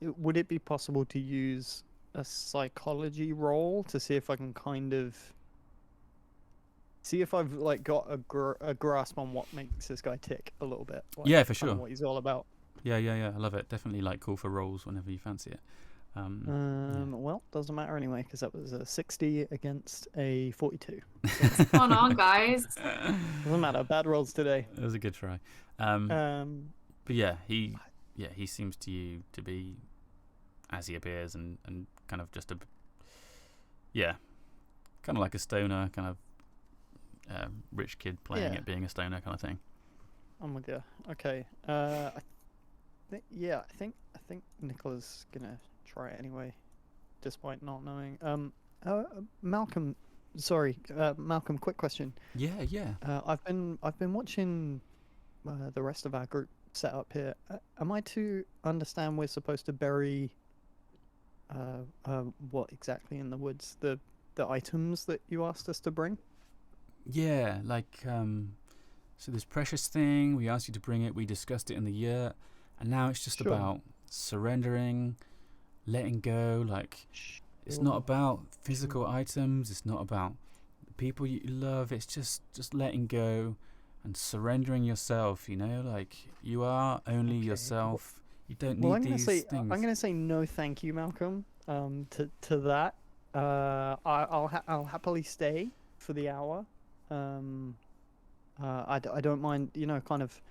Would it be possible to use a psychology roll to see if I can kind of see if I've like got a grasp on what makes this guy tick a little bit? Like, Yeah, for kind of sure. what he's all about. Yeah, I love it. Definitely like call for rolls whenever you fancy it. Yeah. Well, doesn't matter anyway because that was a 60 against a 42. What's going on, guys? Doesn't matter. Bad rolls today. It was a good try. But yeah, he seems to you to be as he appears and kind of just kind of like a stoner, kind of rich kid playing at being a stoner kind of thing. I'm with you. Okay. I think Nicola's gonna try it anyway, despite not knowing. Malcolm, sorry, Malcolm. Quick question. Yeah. I've been watching the rest of our group set up here. Am I to understand we're supposed to bury what exactly in the woods? The items that you asked us to bring? Yeah, like so this precious thing, we asked you to bring it, we discussed it in the yurt, and now it's just about surrendering, letting go. Like, it's not about physical items, it's not about the people you love, it's just letting go and surrendering yourself, you know? Like, you are only yourself. You don't need these things. I'm going to say no thank you, Malcolm, to that. I'll happily stay for the hour. I don't mind, kind of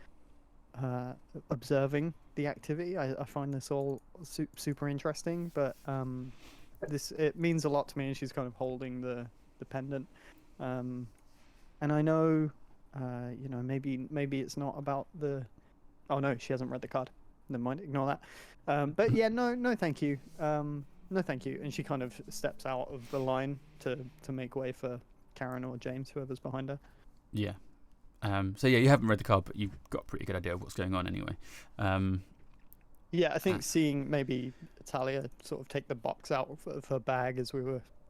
observing the activity. I find this all super interesting, but it means a lot to me. And she's kind of holding the pendant, and I know, maybe it's not about the. Oh no, she hasn't read the card. Never mind, ignore that. But yeah, no, thank you. No, thank you. And she kind of steps out of the line to make way for Karen or James, whoever's behind her. Yeah. So yeah, you haven't read the card, but you've got a pretty good idea of what's going on anyway. Yeah, I think seeing maybe Talia sort of take the box out of her bag as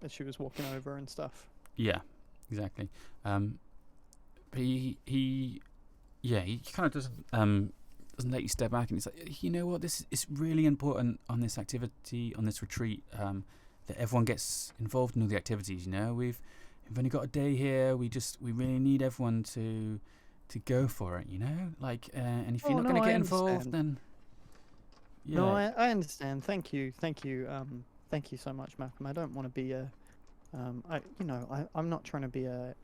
she was walking over and stuff. Yeah, exactly. But he kind of doesn't let you step back, and he's like, you know what, this is really important on this activity, on this retreat, that everyone gets involved in all the activities. You know, we've only got a day here. We really need everyone to go for it. You know, like, and if you're not going to get involved, then yeah. No, I understand. Thank you. Thank you so much, Malcolm. I don't want to be I'm not trying to be a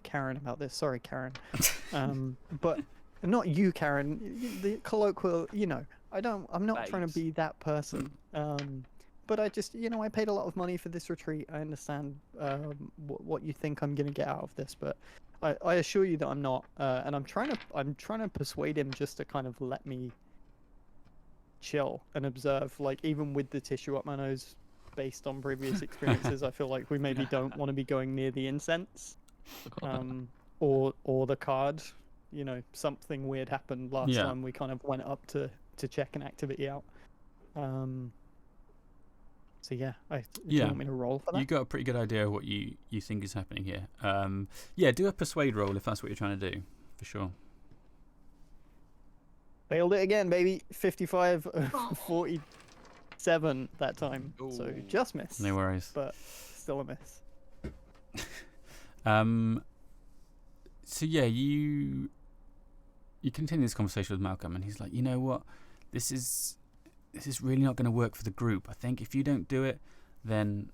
Karen about this. Sorry, Karen. But not you, Karen. The colloquial, I'm not trying to be that person. But I just, I paid a lot of money for this retreat. I understand what you think I'm going to get out of this, but I assure you that I'm not. And I'm trying to persuade him just to kind of let me chill and observe. Like, even with the tissue up my nose, based on previous experiences, I feel like we maybe don't want to be going near the incense, or the card. Something weird happened last time we kind of went up to check an activity out. So yeah, do you want me to roll for that? You got a pretty good idea of what you think is happening here. Do a persuade roll if that's what you're trying to do, for sure. Failed it again, baby. 55, 47 that time. Ooh. So just missed. No worries. But still a miss. So yeah, you continue this conversation with Malcolm, and he's like, you know what, this is really not going to work for the group. I think if you don't do it, then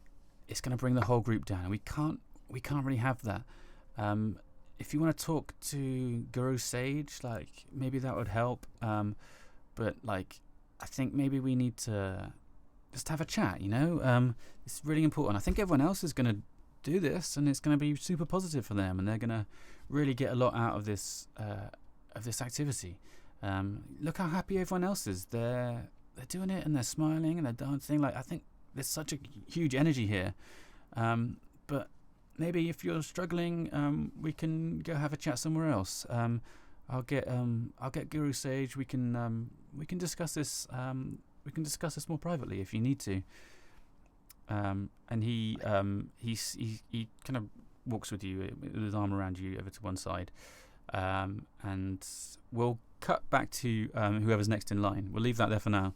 it's going to bring the whole group down. We can't really have that. if you want to talk to Guru Sage, like maybe that would help. But like, I think maybe we need to just have a chat. It's really important. I think everyone else is going to do this, and it's going to be super positive for them, and they're going to really get a lot out of this activity. Look how happy everyone else is. They're doing it, and they're smiling, and they're dancing. Like, I think there's such a huge energy here. But maybe if you're struggling, we can go have a chat somewhere else. I'll get Guru Sage. We can discuss this. We can discuss this more privately if you need to. And he kind of walks with you with his arm around you over to one side, and we'll cut back to whoever's next in line. We'll leave that there for now.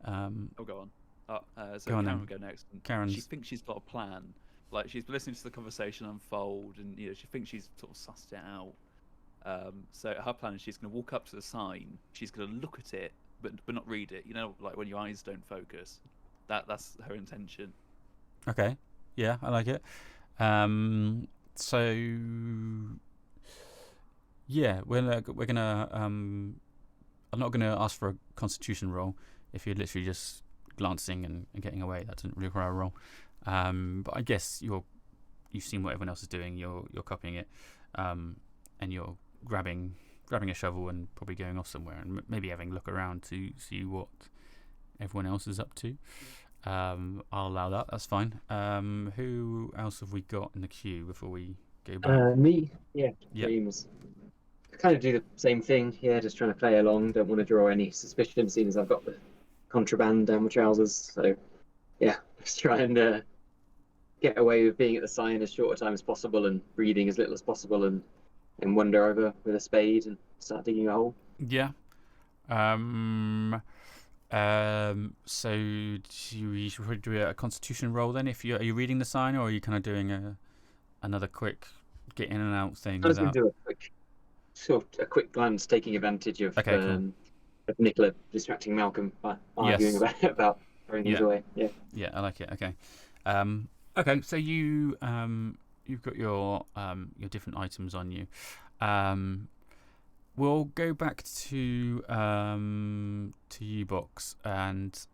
Go on. So Go on Karen then. will go next. And Karen's- she thinks she's got a plan. Like, she's been listening to the conversation unfold, and she thinks she's sort of sussed it out. So her plan is she's going to walk up to the sign. She's going to look at it, but not read it. Like when your eyes don't focus. That's her intention. Okay. Yeah, I like it. So yeah, we're gonna. I'm not gonna ask for a Constitution roll if you're literally just glancing and getting away. That doesn't really require a roll. But I guess you've seen what everyone else is doing. You're copying it, and you're grabbing a shovel and probably going off somewhere, and maybe having a look around to see what everyone else is up to. I'll allow that. That's fine. Who else have we got in the queue before we go back? Me, yeah. Yeah. Dreams. I kind of do the same thing. Yeah, just trying to play along. Don't want to draw any suspicion, seeing as I've got the contraband down my trousers. So, yeah, just try and get away with being at the sign as short a time as possible and breathing as little as possible, and wander over with a spade and start digging a hole. Yeah. So you should probably do a Constitution roll then. Are you reading the sign, or are you kind of doing another quick get in and out thing? I was going to do a quick glance, taking advantage of Okay, cool. of Nicola distracting Malcolm by arguing about throwing things away. Yeah. Yeah, I like it. Okay. Okay. So you've got your different items on you. We'll go back to you, Box, and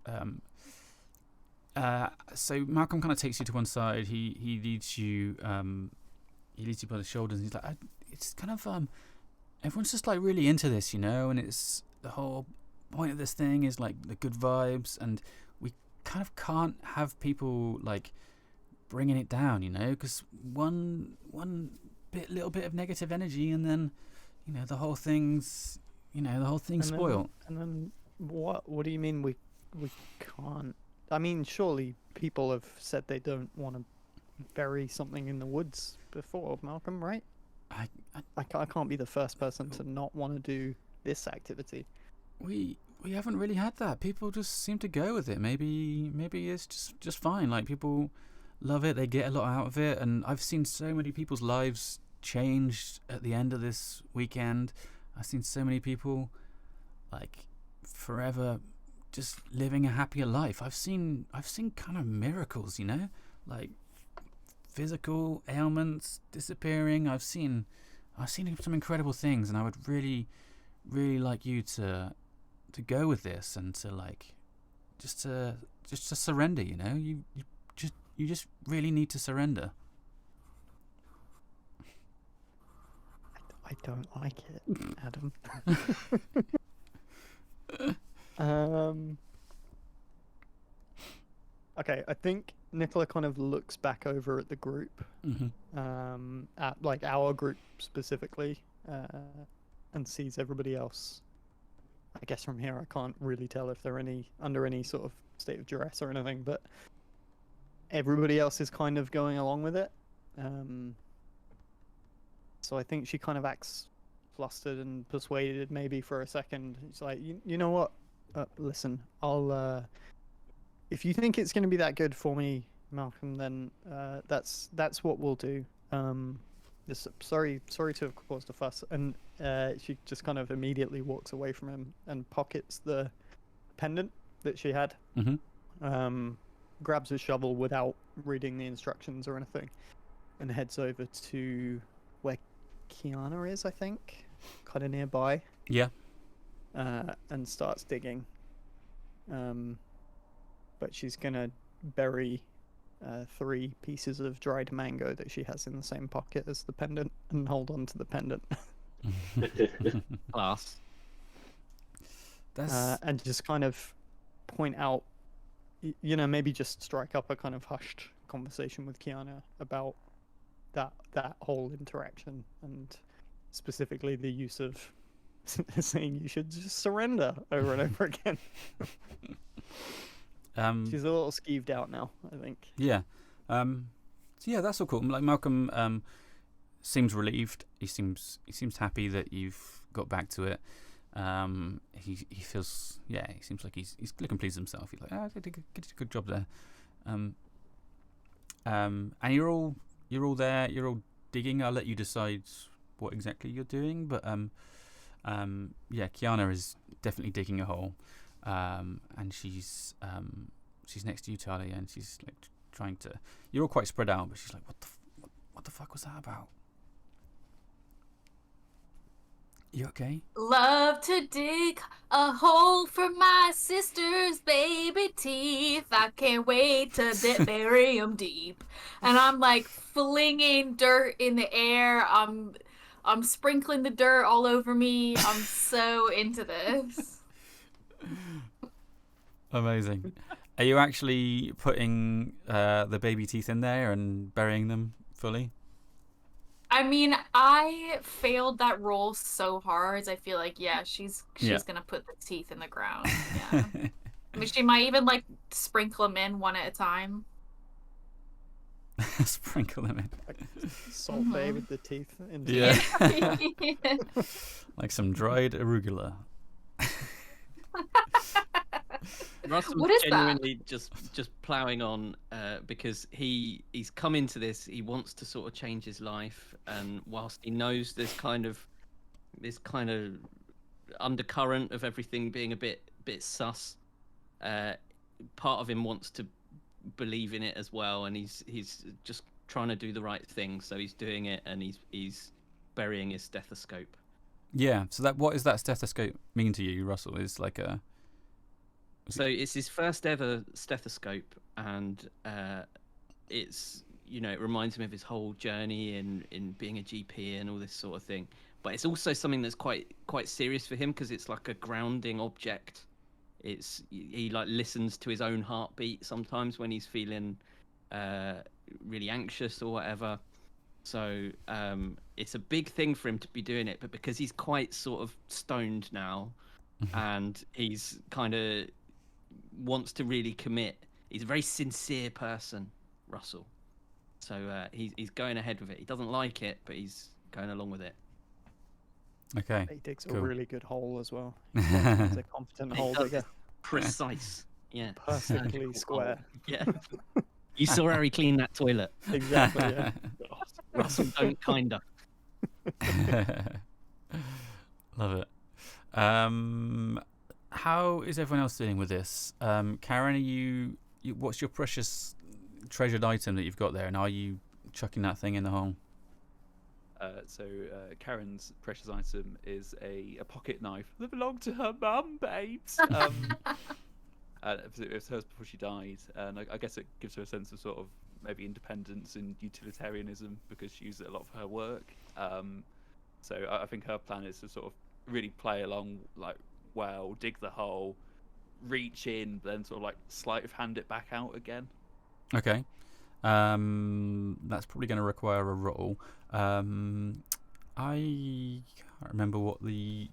so Malcolm kind of takes you to one side. He leads you by the shoulders. And he's like, it's kind of everyone's just like really into this, and it's the whole point of this thing is like the good vibes, and we kind of can't have people like bringing it down, because one little bit of negative energy, and then the whole thing's spoiled. And then what do you mean we can't? I mean, surely people have said they don't want to bury something in the woods before, Malcolm, right? I can't be the first person to not want to do this activity. We haven't really had that. People just seem to go with it. Maybe it's just fine. Like, people love it. They get a lot out of it, and I've seen so many people's lives changed at the end of this weekend. I've seen so many people like forever just living a happier life. I've seen kind of miracles, like physical ailments disappearing. I've seen some incredible things, and I would really, really like you to go with this and to like just to surrender. You just really need to surrender. I don't like it, Adam. Okay, I think Nicola kind of looks back over at the group, at like our group specifically, and sees everybody else. I guess from here I can't really tell if they're under any sort of state of duress or anything, but everybody else is kind of going along with it. So I think she kind of acts flustered and persuaded maybe for a second. It's like, you know what? Listen, I'll if you think it's going to be that good for me, Malcolm, then that's what we'll do. Sorry to have caused a fuss. And she just kind of immediately walks away from him and pockets the pendant that she had. Grabs a shovel without reading the instructions or anything, and heads over to where Kiana is, I think, kind of nearby, Yeah. and starts digging. But she's gonna bury 3 pieces of dried mango that she has in the same pocket as the pendant and hold on to the pendant. Class. That's And just kind of point out, maybe just strike up a kind of hushed conversation with Kiana about that whole interaction, and specifically the use of saying you should just surrender over and over again. She's a little skeeved out now, I think. Yeah. So yeah, that's all cool. Like Malcolm seems relieved. He seems happy that you've got back to it. He feels, yeah, he seems like he's looking pleased with himself. He's like, I did a good job there. And you're all there. You're all digging. I'll let you decide what exactly you're doing. But yeah, Kiana is definitely digging a hole. And she's next to you, Talia, and she's like trying to. You're all quite spread out, but she's like, what the fuck was that about? You okay? Love to dig a hole for my sister's baby teeth. I can't wait to bury them deep. And I'm like flinging dirt in the air. I'm sprinkling the dirt all over me. I'm so into this. Amazing. Are you actually putting the baby teeth in there and burying them fully? I mean, I failed that roll so hard. I feel like, yeah, she's gonna put the teeth in the ground. Yeah. I mean, she might even like sprinkle them in one at a time. Sprinkle them in. Like Salt Bay with the teeth. Into Yeah. Like some dried arugula. Russell's What is genuinely just ploughing on because he's come into this. He wants to sort of change his life, and whilst he knows there's kind of this kind of undercurrent of everything being a bit sus, part of him wants to believe in it as well, and he's just trying to do the right thing. So he's doing it, and he's burying his stethoscope. Yeah. So what does that stethoscope mean to you, Russell? Is like a. So it's his first ever stethoscope, and it's, it reminds him of his whole journey in being a GP and all this sort of thing. But it's also something that's quite serious for him, because it's like a grounding object. He like listens to his own heartbeat sometimes when he's feeling really anxious or whatever. So it's a big thing for him to be doing it, but because he's quite sort of stoned now, and he's kind of wants to really commit. He's a very sincere person, Russell. So he's going ahead with it. He doesn't like it, but he's going along with it. Okay. He digs Cool. a really good hole as well. He's a competent hole digger. Precise. Yeah. Perfectly Surgical square. hole. Yeah. You saw how he cleaned that toilet. Exactly, yeah. Russell, don't kinda. Love it. How is everyone else dealing with this? Karen, are you what's your precious treasured item that you've got there, and are you chucking that thing in the hole? So Karen's precious item is a pocket knife that belonged to her mum, babes. It was hers before she died, and I guess it gives her a sense of sort of maybe independence and utilitarianism, because she used it a lot for her work. So I think her plan is to sort of really play along, like, well, dig the hole, reach in, then sort of like sleight of hand it back out again. Okay. That's probably going to require a roll. I can't remember what the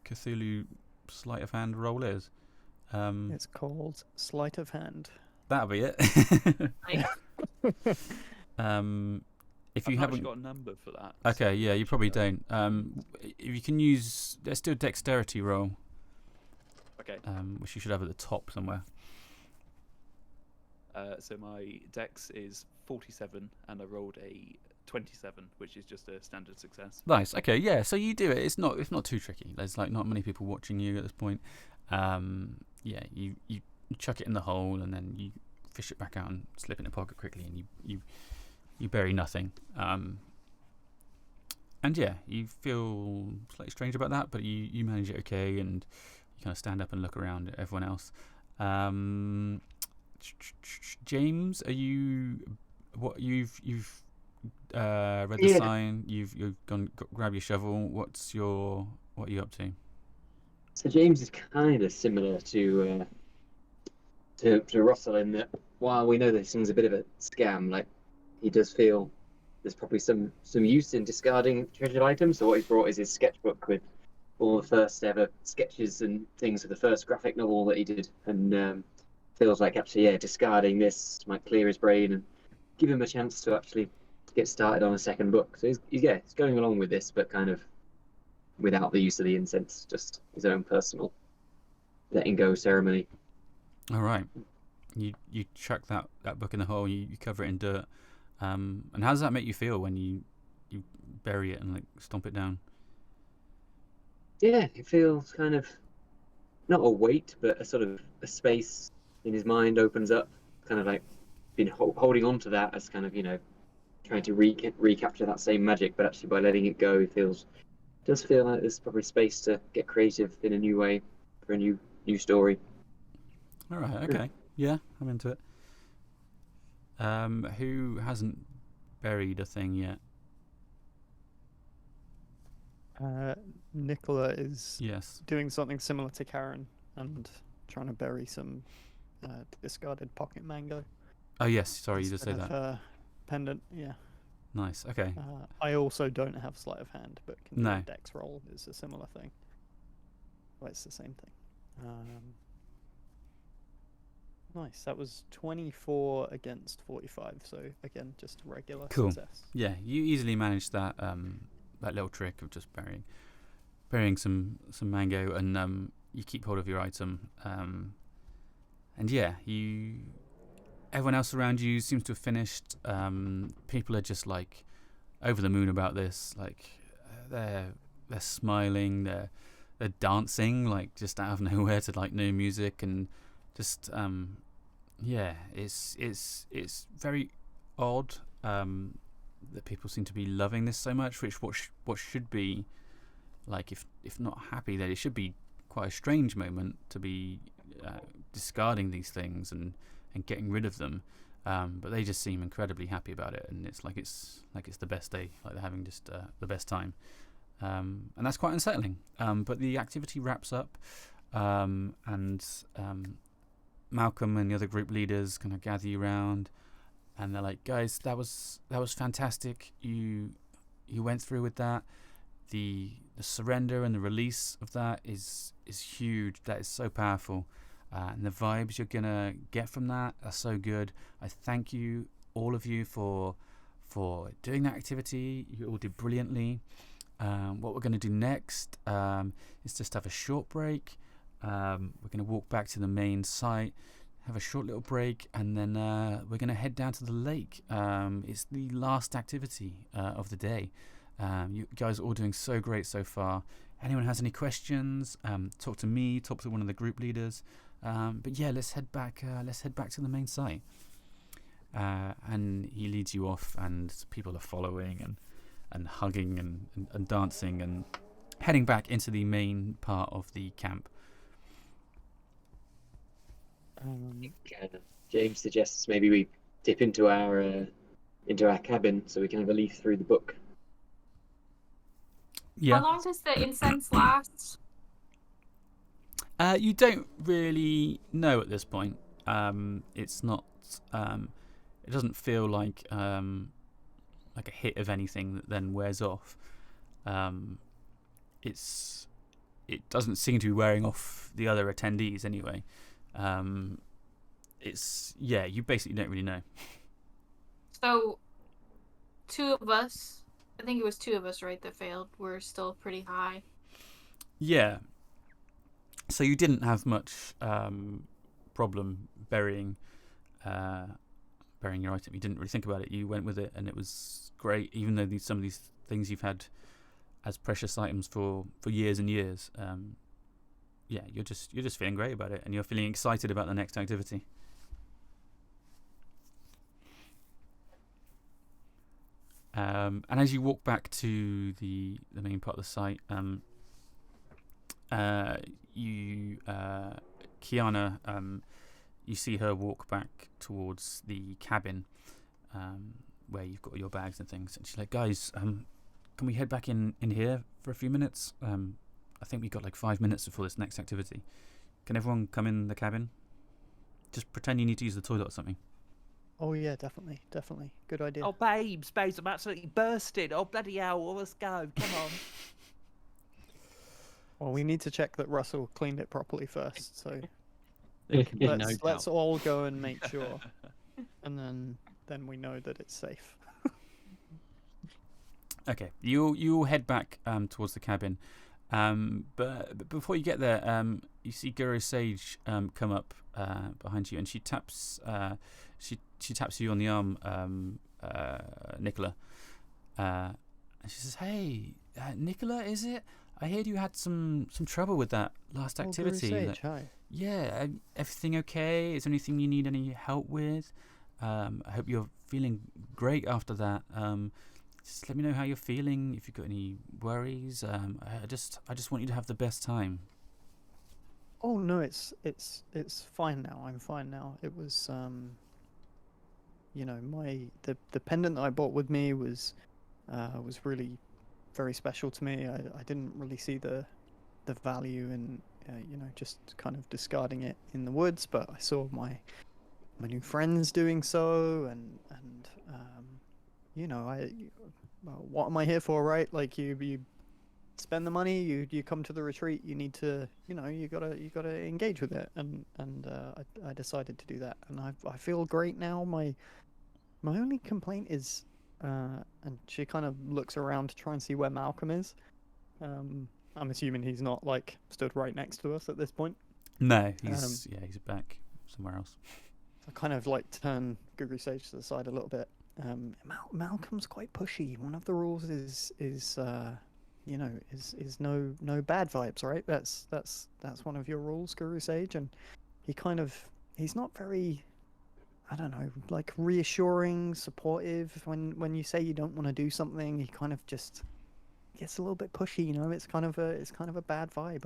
Cthulhu sleight of hand roll is. It's called Sleight of Hand. That'll be it. If you I've haven't actually got a number for that. Okay, yeah, you probably don't. If you can use, let's do a dexterity roll. Okay. Which you should have at the top somewhere. So my dex is 47, and I rolled a 27, which is just a standard success. Nice. Okay, yeah. So you do it. It's not too tricky. There's like not many people watching you at this point. Yeah, you chuck it in the hole, and then you fish it back out and slip it in a pocket quickly, and you bury nothing. and yeah, you feel slightly strange about that, but you manage it okay, and you kind of stand up and look around at everyone else. James, are you? What you've read the Yeah. sign? You've grab your shovel. What are you up to? So James is kind of similar to Russell in that while we know this thing's a bit of a scam, like he does feel there's probably some use in discarding treasured items. So what he's brought is his sketchbook with all the first ever sketches and things of the first graphic novel that he did, and feels like actually, yeah, discarding this might clear his brain and give him a chance to actually get started on a second book. So he's going along with this, but kind of without the use of the incense, just his own personal letting go ceremony. All right, you chuck that book in the hole. You cover it in dirt. And how does that make you feel when you bury it and like stomp it down? Yeah, it feels kind of not a weight, but a sort of a space in his mind opens up. Kind of like been holding on to that as kind of trying to recapture that same magic, but actually by letting it go, it does feel like there's probably space to get creative in a new way for a new story. All right, okay, yeah, I'm into it. Who hasn't buried a thing yet? Nicola is Yes. doing something similar to Karen and trying to bury some discarded pocket mango. Oh yes, sorry, you did say instead that. of, pendant, yeah. Nice. Okay. I also don't have sleight of hand, but can do No. a dex roll is a similar thing. Well, it's the same thing. Nice. That was 24 against 45. So again, just a regular Cool. success. Yeah, you easily managed that that little trick of just burying some mango, and you keep hold of your item. And yeah, everyone else around you seems to have finished. People are just like over the moon about this. Like they're smiling, they're dancing like just out of nowhere to like no music, and just yeah, it's very odd that people seem to be loving this so much. Which what should be like, if not happy, that it should be quite a strange moment to be discarding these things and getting rid of them. But they just seem incredibly happy about it, and it's like it's the best day, like they're having just the best time. And that's quite unsettling. But the activity wraps up, and Malcolm and the other group leaders kind of gather you around, and they're like, "Guys, that was fantastic. You went through with that. The surrender and the release of that is huge. That is so powerful, and the vibes you're gonna get from that are so good. I thank you, all of you, for doing that activity. You all did brilliantly. What we're going to do next is just have a short break. We're going to walk back to the main site, have a short little break, and then we're going to head down to the lake. It's the last activity of the day. You guys are all doing so great so far. Anyone has any questions, talk to me, talk to one of the group leaders. But yeah, let's head back to the main site. And he leads you off, and people are following and hugging and dancing and heading back into the main part of the camp. James suggests maybe we dip into our cabin so we can have a leaf through the book. Yeah. How long does the incense last? You don't really know at this point. It's not. It doesn't feel like a hit of anything that then wears off. It doesn't seem to be wearing off the other attendees anyway. You basically don't really know. So, two of us, I think it was two of us, right, that failed. We're still pretty high. Yeah. So you didn't have much problem burying your item. You didn't really think about it. You went with it, and it was great. Even though some of these things you've had as precious items for years and years. You're just feeling great about it, and you're feeling excited about the next activity. And as you walk back to the main part of the site, Kiana, you see her walk back towards the cabin where you've got your bags and things. And she's like, guys, can we head back in here for a few minutes? I think we've got like 5 minutes before this next activity. Can everyone come in the cabin? Just pretend you need to use the toilet or something. Oh yeah, definitely. Good idea. Oh, babes, I'm absolutely bursting. Oh, bloody hell, well, let's go. Come on. Well, we need to check that Russell cleaned it properly first. So There can be no let's doubt. all go and make sure, and then we know that it's safe. Okay, you'll head back towards the cabin, but before you get there, you see Guru Sage come up behind you, and she taps she taps you on the arm, Nicola, and she says, "Hey, Nicola, is it? I heard you had some trouble with that last activity. Guru Sage, hi. Yeah, everything okay? Is there anything you need any help with? I hope you're feeling great after that. Just let me know how you're feeling. If you've got any worries, I just want you to have the best time." Oh no, it's fine now. I'm fine now. It was the pendant that I bought with me was really very special to me. I didn't really see the value in just kind of discarding it in the woods, but I saw my new friends doing so, and what am I here for, right? Like you spend the money, you come to the retreat, you need to, you gotta engage with it, and I decided to do that, and I feel great now. My only complaint is, and she kind of looks around to try and see where Malcolm is. I'm assuming he's not like stood right next to us at this point. No, he's back somewhere else. I kind of like turn Guru Sage to the side a little bit. Malcolm's quite pushy. One of the rules is no bad vibes, right? That's one of your rules, Guru Sage, and he's not very, I don't know, like reassuring, supportive. When you say you don't want to do something, he kind of just gets a little bit pushy. It's kind of a bad vibe.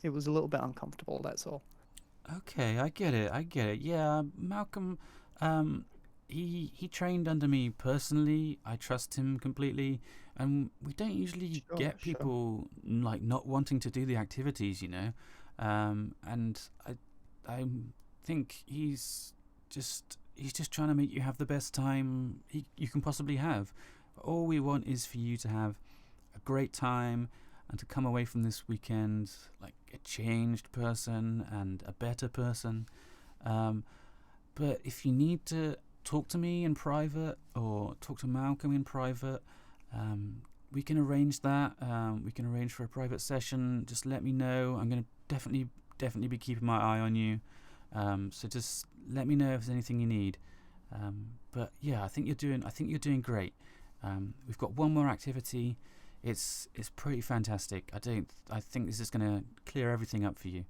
It was a little bit uncomfortable. That's all. Okay, I get it. Yeah, Malcolm, he trained under me personally. I trust him completely, and we don't usually get people like not wanting to do the activities, and I think he's just trying to make you have the best time you can possibly have. All we want is for you to have a great time and to come away from this weekend like a changed person and a better person. But if you need to talk to me in private or talk to Malcolm in private, we can arrange that. We can arrange for a private session. Just let me know. I'm going to definitely be keeping my eye on you. So just let me know if there's anything you need. But yeah, I think you're doing great. We've got one more activity. It's pretty fantastic. I think this is going to clear everything up for you.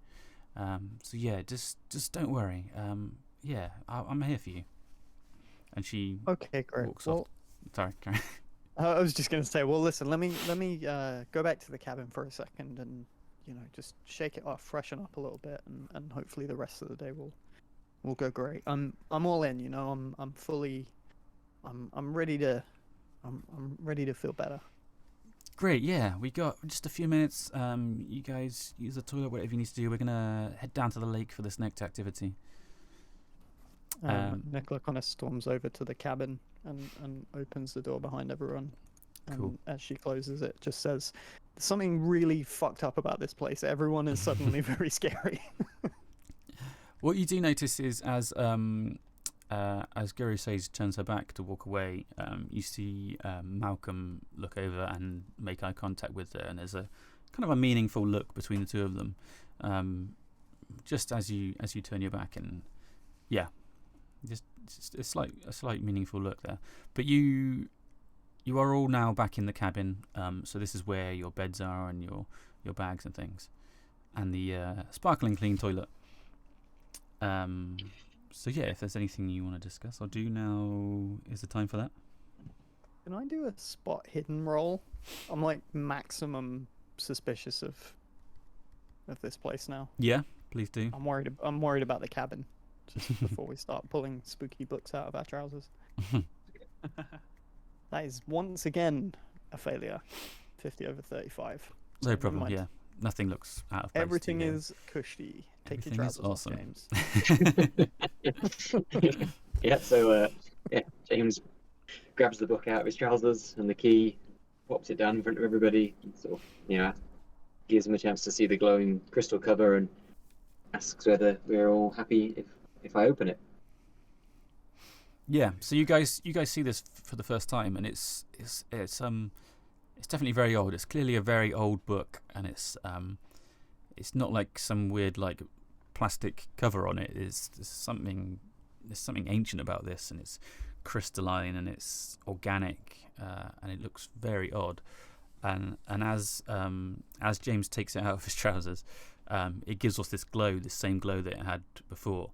So yeah, just don't worry. Yeah, I'm here for you. And she okay, great. walks off. Sorry, Karen. I was just going to say, well, listen, let me go back to the cabin for a second and just shake it off, freshen up a little bit, and hopefully the rest of the day will go great. I'm all in. I'm fully. I'm ready to. I'm ready to feel better. Great, yeah. We got just a few minutes. You guys use the toilet, whatever you need to do. We're gonna head down to the lake for this next activity. Nicola kind of storms over to the cabin and opens the door behind everyone. And Cool. as she closes it, just says, "There's something really fucked up about this place. Everyone is suddenly very scary." What you do notice is as Guru Sage turns her back to walk away, you see Malcolm look over and make eye contact with her, and there's a kind of a meaningful look between the two of them. Just as you turn your back, and yeah, just a slight meaningful look there. But you are all now back in the cabin. So this is where your beds are and your bags and things, and the sparkling clean toilet. So yeah, if there's anything you want to discuss or do now, is the time for that. Can I do a spot hidden roll? I'm like maximum suspicious of this place now. Yeah, please do. I'm worried about the cabin. Just before we start pulling spooky books out of our trousers. That is once again a failure. 50 over 35. So No never problem. mind. Yeah, nothing looks out of place. Everything to you. is cushy. Take Everything your is trousers awesome. off, James. Yeah, so James grabs the book out of his trousers and the key, pops it down in front of everybody, and sort of, gives them a chance to see the glowing crystal cover and asks whether we're all happy if I open it. Yeah. So you guys see this for the first time, and it's definitely very old. It's clearly a very old book, and it's not like some weird like plastic cover on it. There's something ancient about this, and it's crystalline and it's organic, and it looks very odd. And as James takes it out of his trousers, it gives off this glow, this same glow that it had before,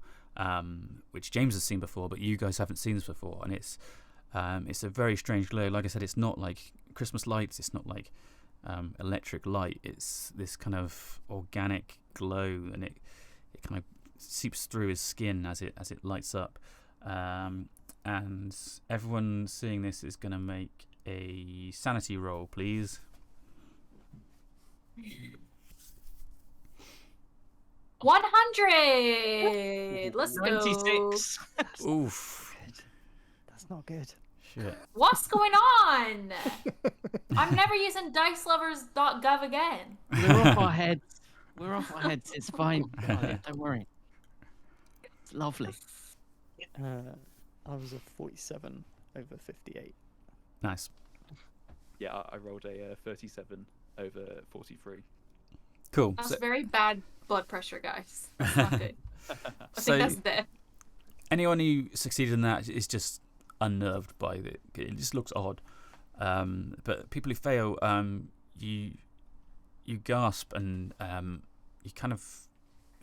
which James has seen before, but you guys haven't seen this before. And it's a very strange glow. Like I said, it's not like Christmas lights. It's not like electric light. It's this kind of organic glow, and it kind of seeps through his skin as it lights up. And everyone seeing this is going to make a sanity roll, please. 100. Let's go. 96. Oof. That's not good. Shit. What's going on? I'm never using dicelovers.gov again. We're off our heads. It's fine. Talia, don't worry. It's lovely. I was a 47 over 58. Nice. Yeah, I rolled a 37 over 43. Cool. That's So, very bad blood pressure, guys. That's not good. I So- think that's death. anyone who succeeded in that is just unnerved by it. It just looks odd. But people who fail, you gasp and you kind of.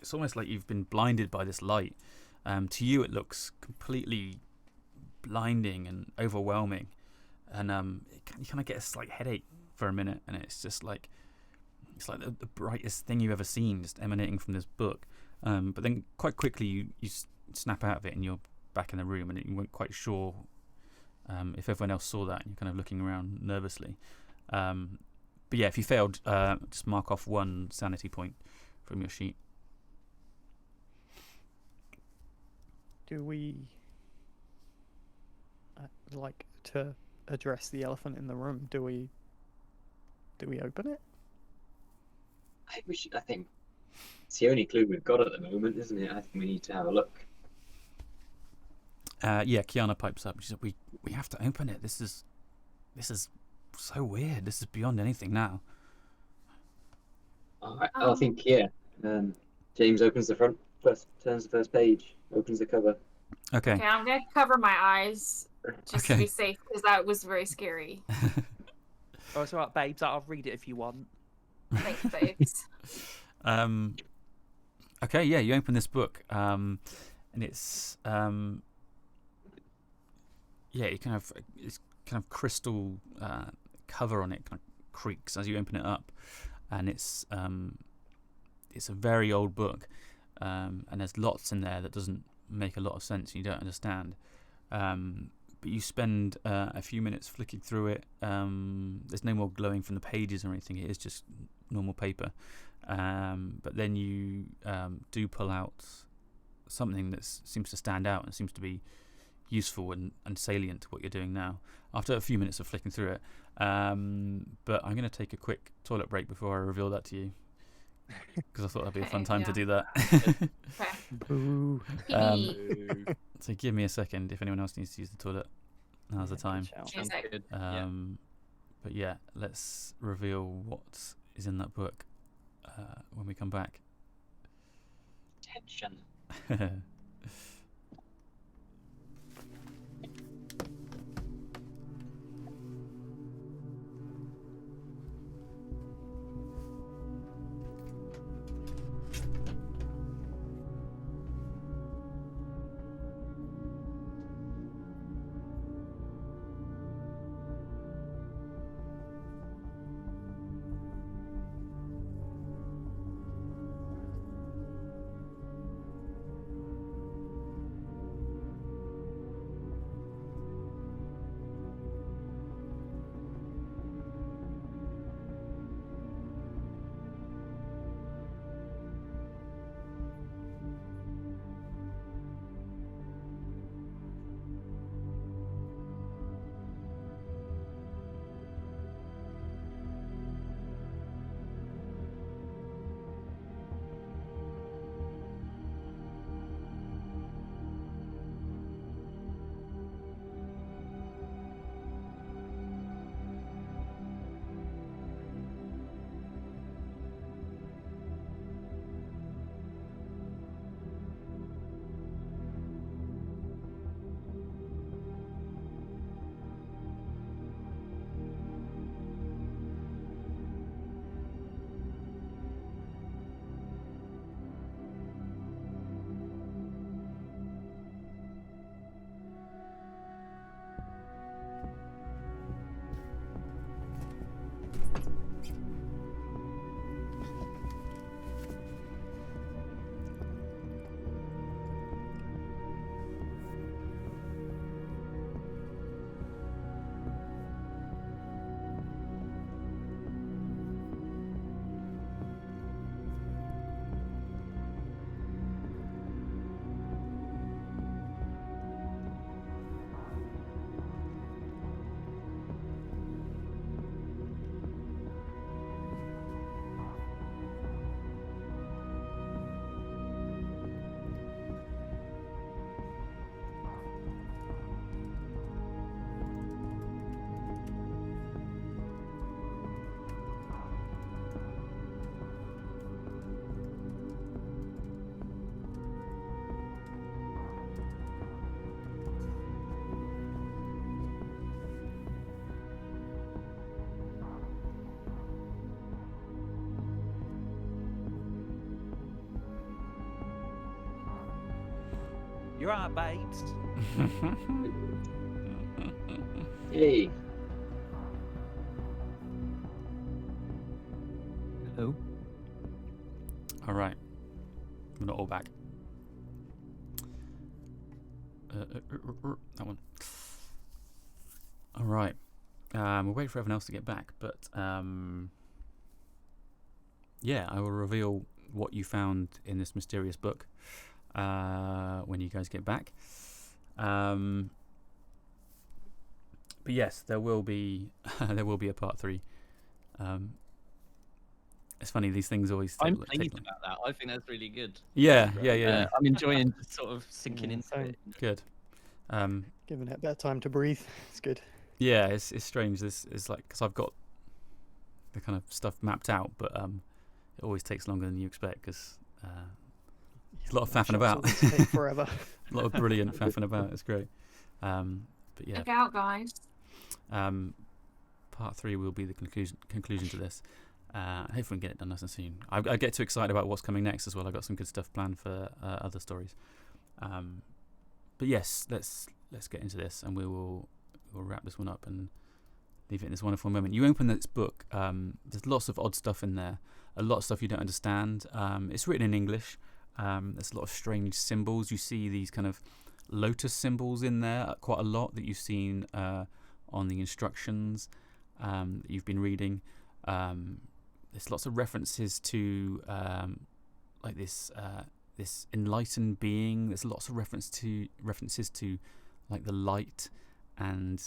It's almost like you've been blinded by this light. To you, it looks completely blinding and overwhelming, and you kind of get a slight headache for a minute, and it's just like the brightest thing you've ever seen, just emanating from this book. But then quite quickly you snap out of it, and you're back in the room, and you weren't quite sure if everyone else saw that, and you're kind of looking around nervously. But yeah, if you failed, just mark off 1 sanity point from your sheet. Do we like to address the elephant in the room? Do we open it? I think it's the only clue we've got at the moment, isn't it? I think we need to have a look. Yeah, Kiana pipes up. She said, "We have to open it. This is so weird. This is beyond anything now." All right, I think James opens the front, turns the first page, opens the cover. Okay. Okay, I'm going to cover my eyes just to Okay. be safe because that was very scary. Oh, it's alright, babes. I'll read it if you want. Thanks, babes. Okay. Yeah, you open this book, and it's it's kind of crystal cover on it kind of creaks as you open it up, and it's a very old book, and there's lots in there that doesn't make a lot of sense. You don't understand, but you spend a few minutes flicking through it. There's no more glowing from the pages or anything. It is just normal paper, but then you do pull out something that seems to stand out and seems to be useful and salient to what you're doing now after a few minutes of flicking through it. But I'm going to take a quick toilet break before I reveal that to you, because I thought that'd be a fun time to do that. Okay. Boo. PD. So give me a second. If anyone else needs to use the toilet, now's the time. Sounds good. But yeah, let's reveal what is in that book when we come back. Tension. You're right, babes. Hey, Hello. All right, we're not all back. That one. All right. We'll wait for everyone else to get back, but yeah, I will reveal what you found in this mysterious book when you guys get back. But yes, there will be there will be a part 3. It's funny, these things always I'm take pleased long. about that. I think that's really good. Yeah. I'm enjoying just sort of sinking Yeah, into same. it. Good. Giving it a bit of time to breathe. It's good. Yeah, it's strange. This is like, because I've got the kind of stuff mapped out, but it always takes longer than you expect because there's a lot of faffing about. Shots always take forever. A lot of brilliant faffing about. It's great. But yeah, Look out, guys. part 3 will be the conclusion to this. Hopefully we can get it done nice and soon. I get too excited about what's coming next as well. I've got some good stuff planned for other stories. But yes, let's get into this, and we'll wrap this one up and leave it in this wonderful moment. You open this book. There's lots of odd stuff in there. A lot of stuff you don't understand. It's written in English. There's a lot of strange symbols. You see these kind of lotus symbols in there quite a lot that you've seen on the instructions that you've been reading. There's lots of references to like this enlightened being. There's lots of references to like the light and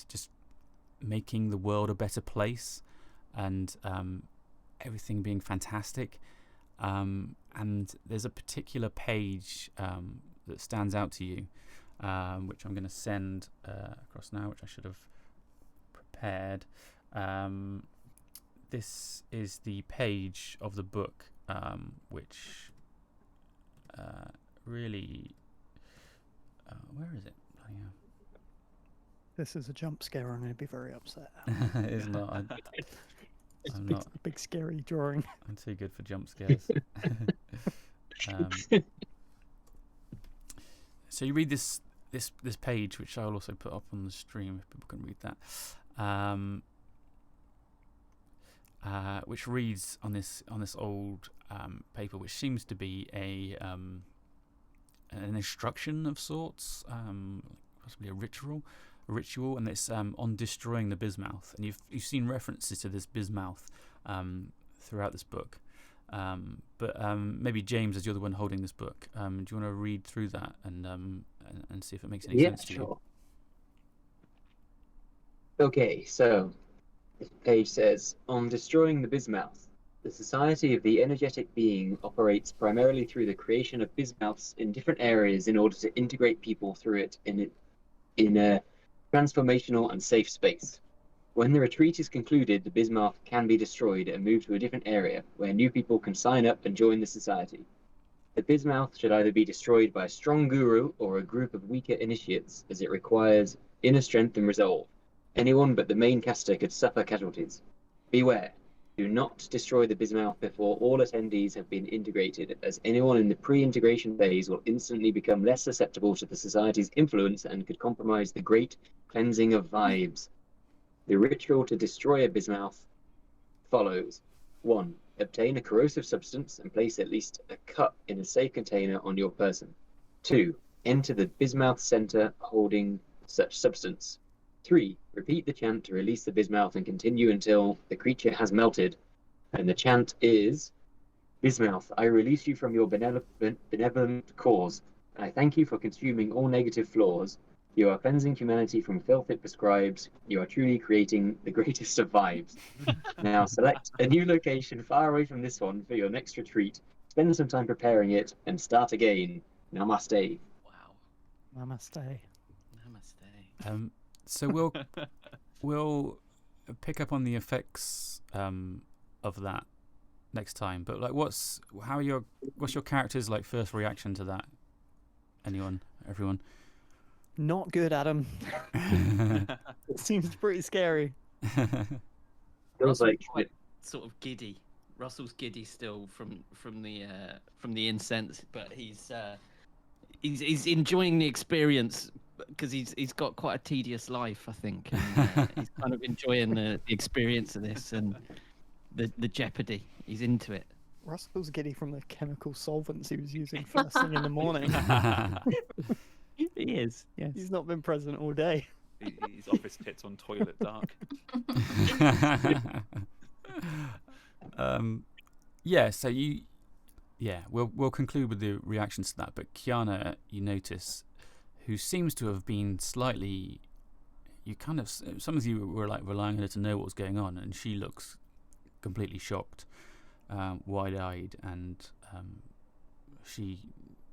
just making the world a better place, and everything being fantastic. And there's a particular page that stands out to you, which I'm going to send across now, which I should have prepared. This is the page of the book which really where is it? Oh, yeah. This is a jump scare. I'm going to be very upset. It's not. It's I'm big, not. big scary drawing. I'm too good for jump scares. So you read this page, which I'll also put up on the stream if people can read that. Which reads on this old paper, which seems to be an instruction of sorts, possibly a ritual, and it's on destroying the bismouth. And you've seen references to this bismouth throughout this book. But maybe James, as you're the one holding this book, do you want to read through that and see if it makes any sense to you? Yeah, sure. Okay, so this page says, on destroying the bismouth, the Society of the Energetic Being operates primarily through the creation of bismouths in different areas in order to integrate people through it in a transformational and safe space. When the retreat is concluded, the bismouth can be destroyed and moved to a different area where new people can sign up and join the society. The bismouth should either be destroyed by a strong guru or a group of weaker initiates, as it requires inner strength and resolve. Anyone but the main caster could suffer casualties. Beware, do not destroy the bismouth before all attendees have been integrated, as anyone in the pre-integration phase will instantly become less susceptible to the society's influence and could compromise the great cleansing of vibes. The ritual to destroy a bismouth follows. 1. Obtain a corrosive substance and place at least a cup in a safe container on your person. 2. Enter the bismouth center holding such substance. 3. Repeat the chant to release the bismouth and continue until the creature has melted. And the chant is, Bismouth, I release you from your benevolent cause. I thank you for consuming all negative flaws. You are cleansing humanity from filth it prescribes. You are truly creating the greatest of vibes. Now select a new location far away from this one for your next retreat. Spend some time preparing it and start again. Namaste. Wow. Namaste. Namaste. So we'll pick up on the effects of that next time. But like, what's your character's like first reaction to that? Everyone? Not good, Adam. It seems pretty scary. Feels Russell's like quite sort of giddy. Russell's giddy still from the incense, but he's he's enjoying the experience because he's got quite a tedious life, I think. And, he's kind of enjoying the experience of this and the jeopardy. He's into it. Russell's giddy from the chemical solvents he was using first thing in the morning. He is. Yes. He's not been present all day. His office tits on toilet dark. Yeah, so we'll conclude with the reactions to that. But Kiana, you notice, who seems to have been slightly, some of you were like relying on her to know what was going on, and she looks completely shocked, wide-eyed, and she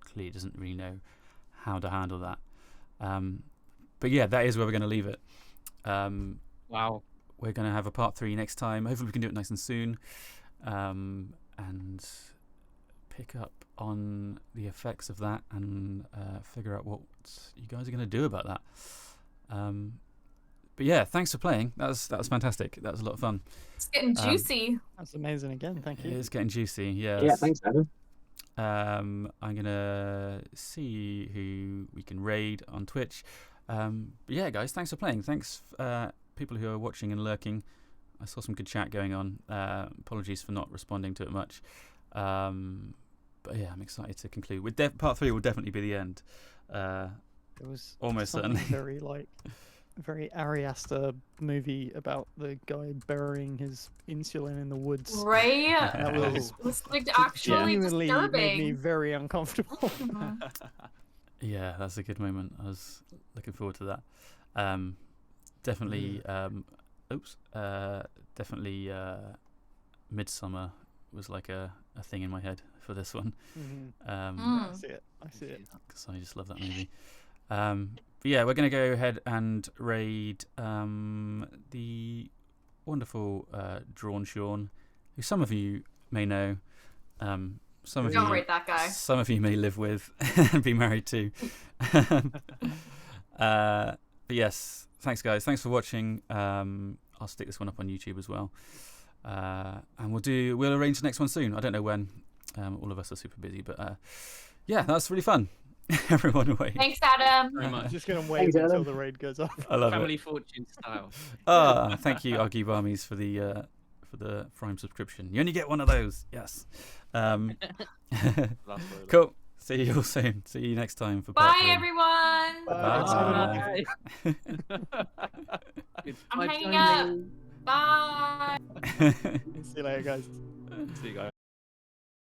clearly doesn't really know how to handle that. But yeah, that is where we're going to leave it. Wow. We're going to have a part 3 next time. Hopefully we can do it nice and soon, and pick up on the effects of that and figure out what you guys are going to do about that. But yeah, thanks for playing. That was fantastic. That was a lot of fun. It's getting juicy. That's amazing again. Thank you. It is getting juicy. Yes. Yeah, thanks, Adam. I'm gonna see who we can raid on Twitch. But yeah, guys, thanks for playing. Thanks, people who are watching and lurking. I saw some good chat going on. Apologies for not responding to it much. But yeah, I'm excited to conclude. With part 3 will definitely be the end. It was almost something certainly. very Ari Aster movie about the guy burying his insulin in the woods. Right? That was It was like actually genuinely made me disturbing. very uncomfortable. Mhm. Yeah, that's a good moment. I was looking forward to that. Definitely. Definitely. Midsummer was like a thing in my head for this one. I see it. Because I just love that movie. But yeah, we're going to go ahead and raid the wonderful Drawn Sean, who some of you may know. Some of Don't you, rate that guy. Some of you may live with and be married to. But yes, thanks guys. Thanks for watching. I'll stick this one up on YouTube as well. And we'll arrange the next one soon. I don't know when. All of us are super busy, but yeah, that's really fun. Everyone away. Thanks, Adam. Very much. Just gonna wait until the raid goes off. I love Family it. fortune style. Thank you, Argy Barmies, for the Prime subscription. You only get one of those. Yes. Cool. See you all soon. See you next time for part Bye, 3. everyone. Bye. I'm hanging up. Bye. See you later, guys. See you guys.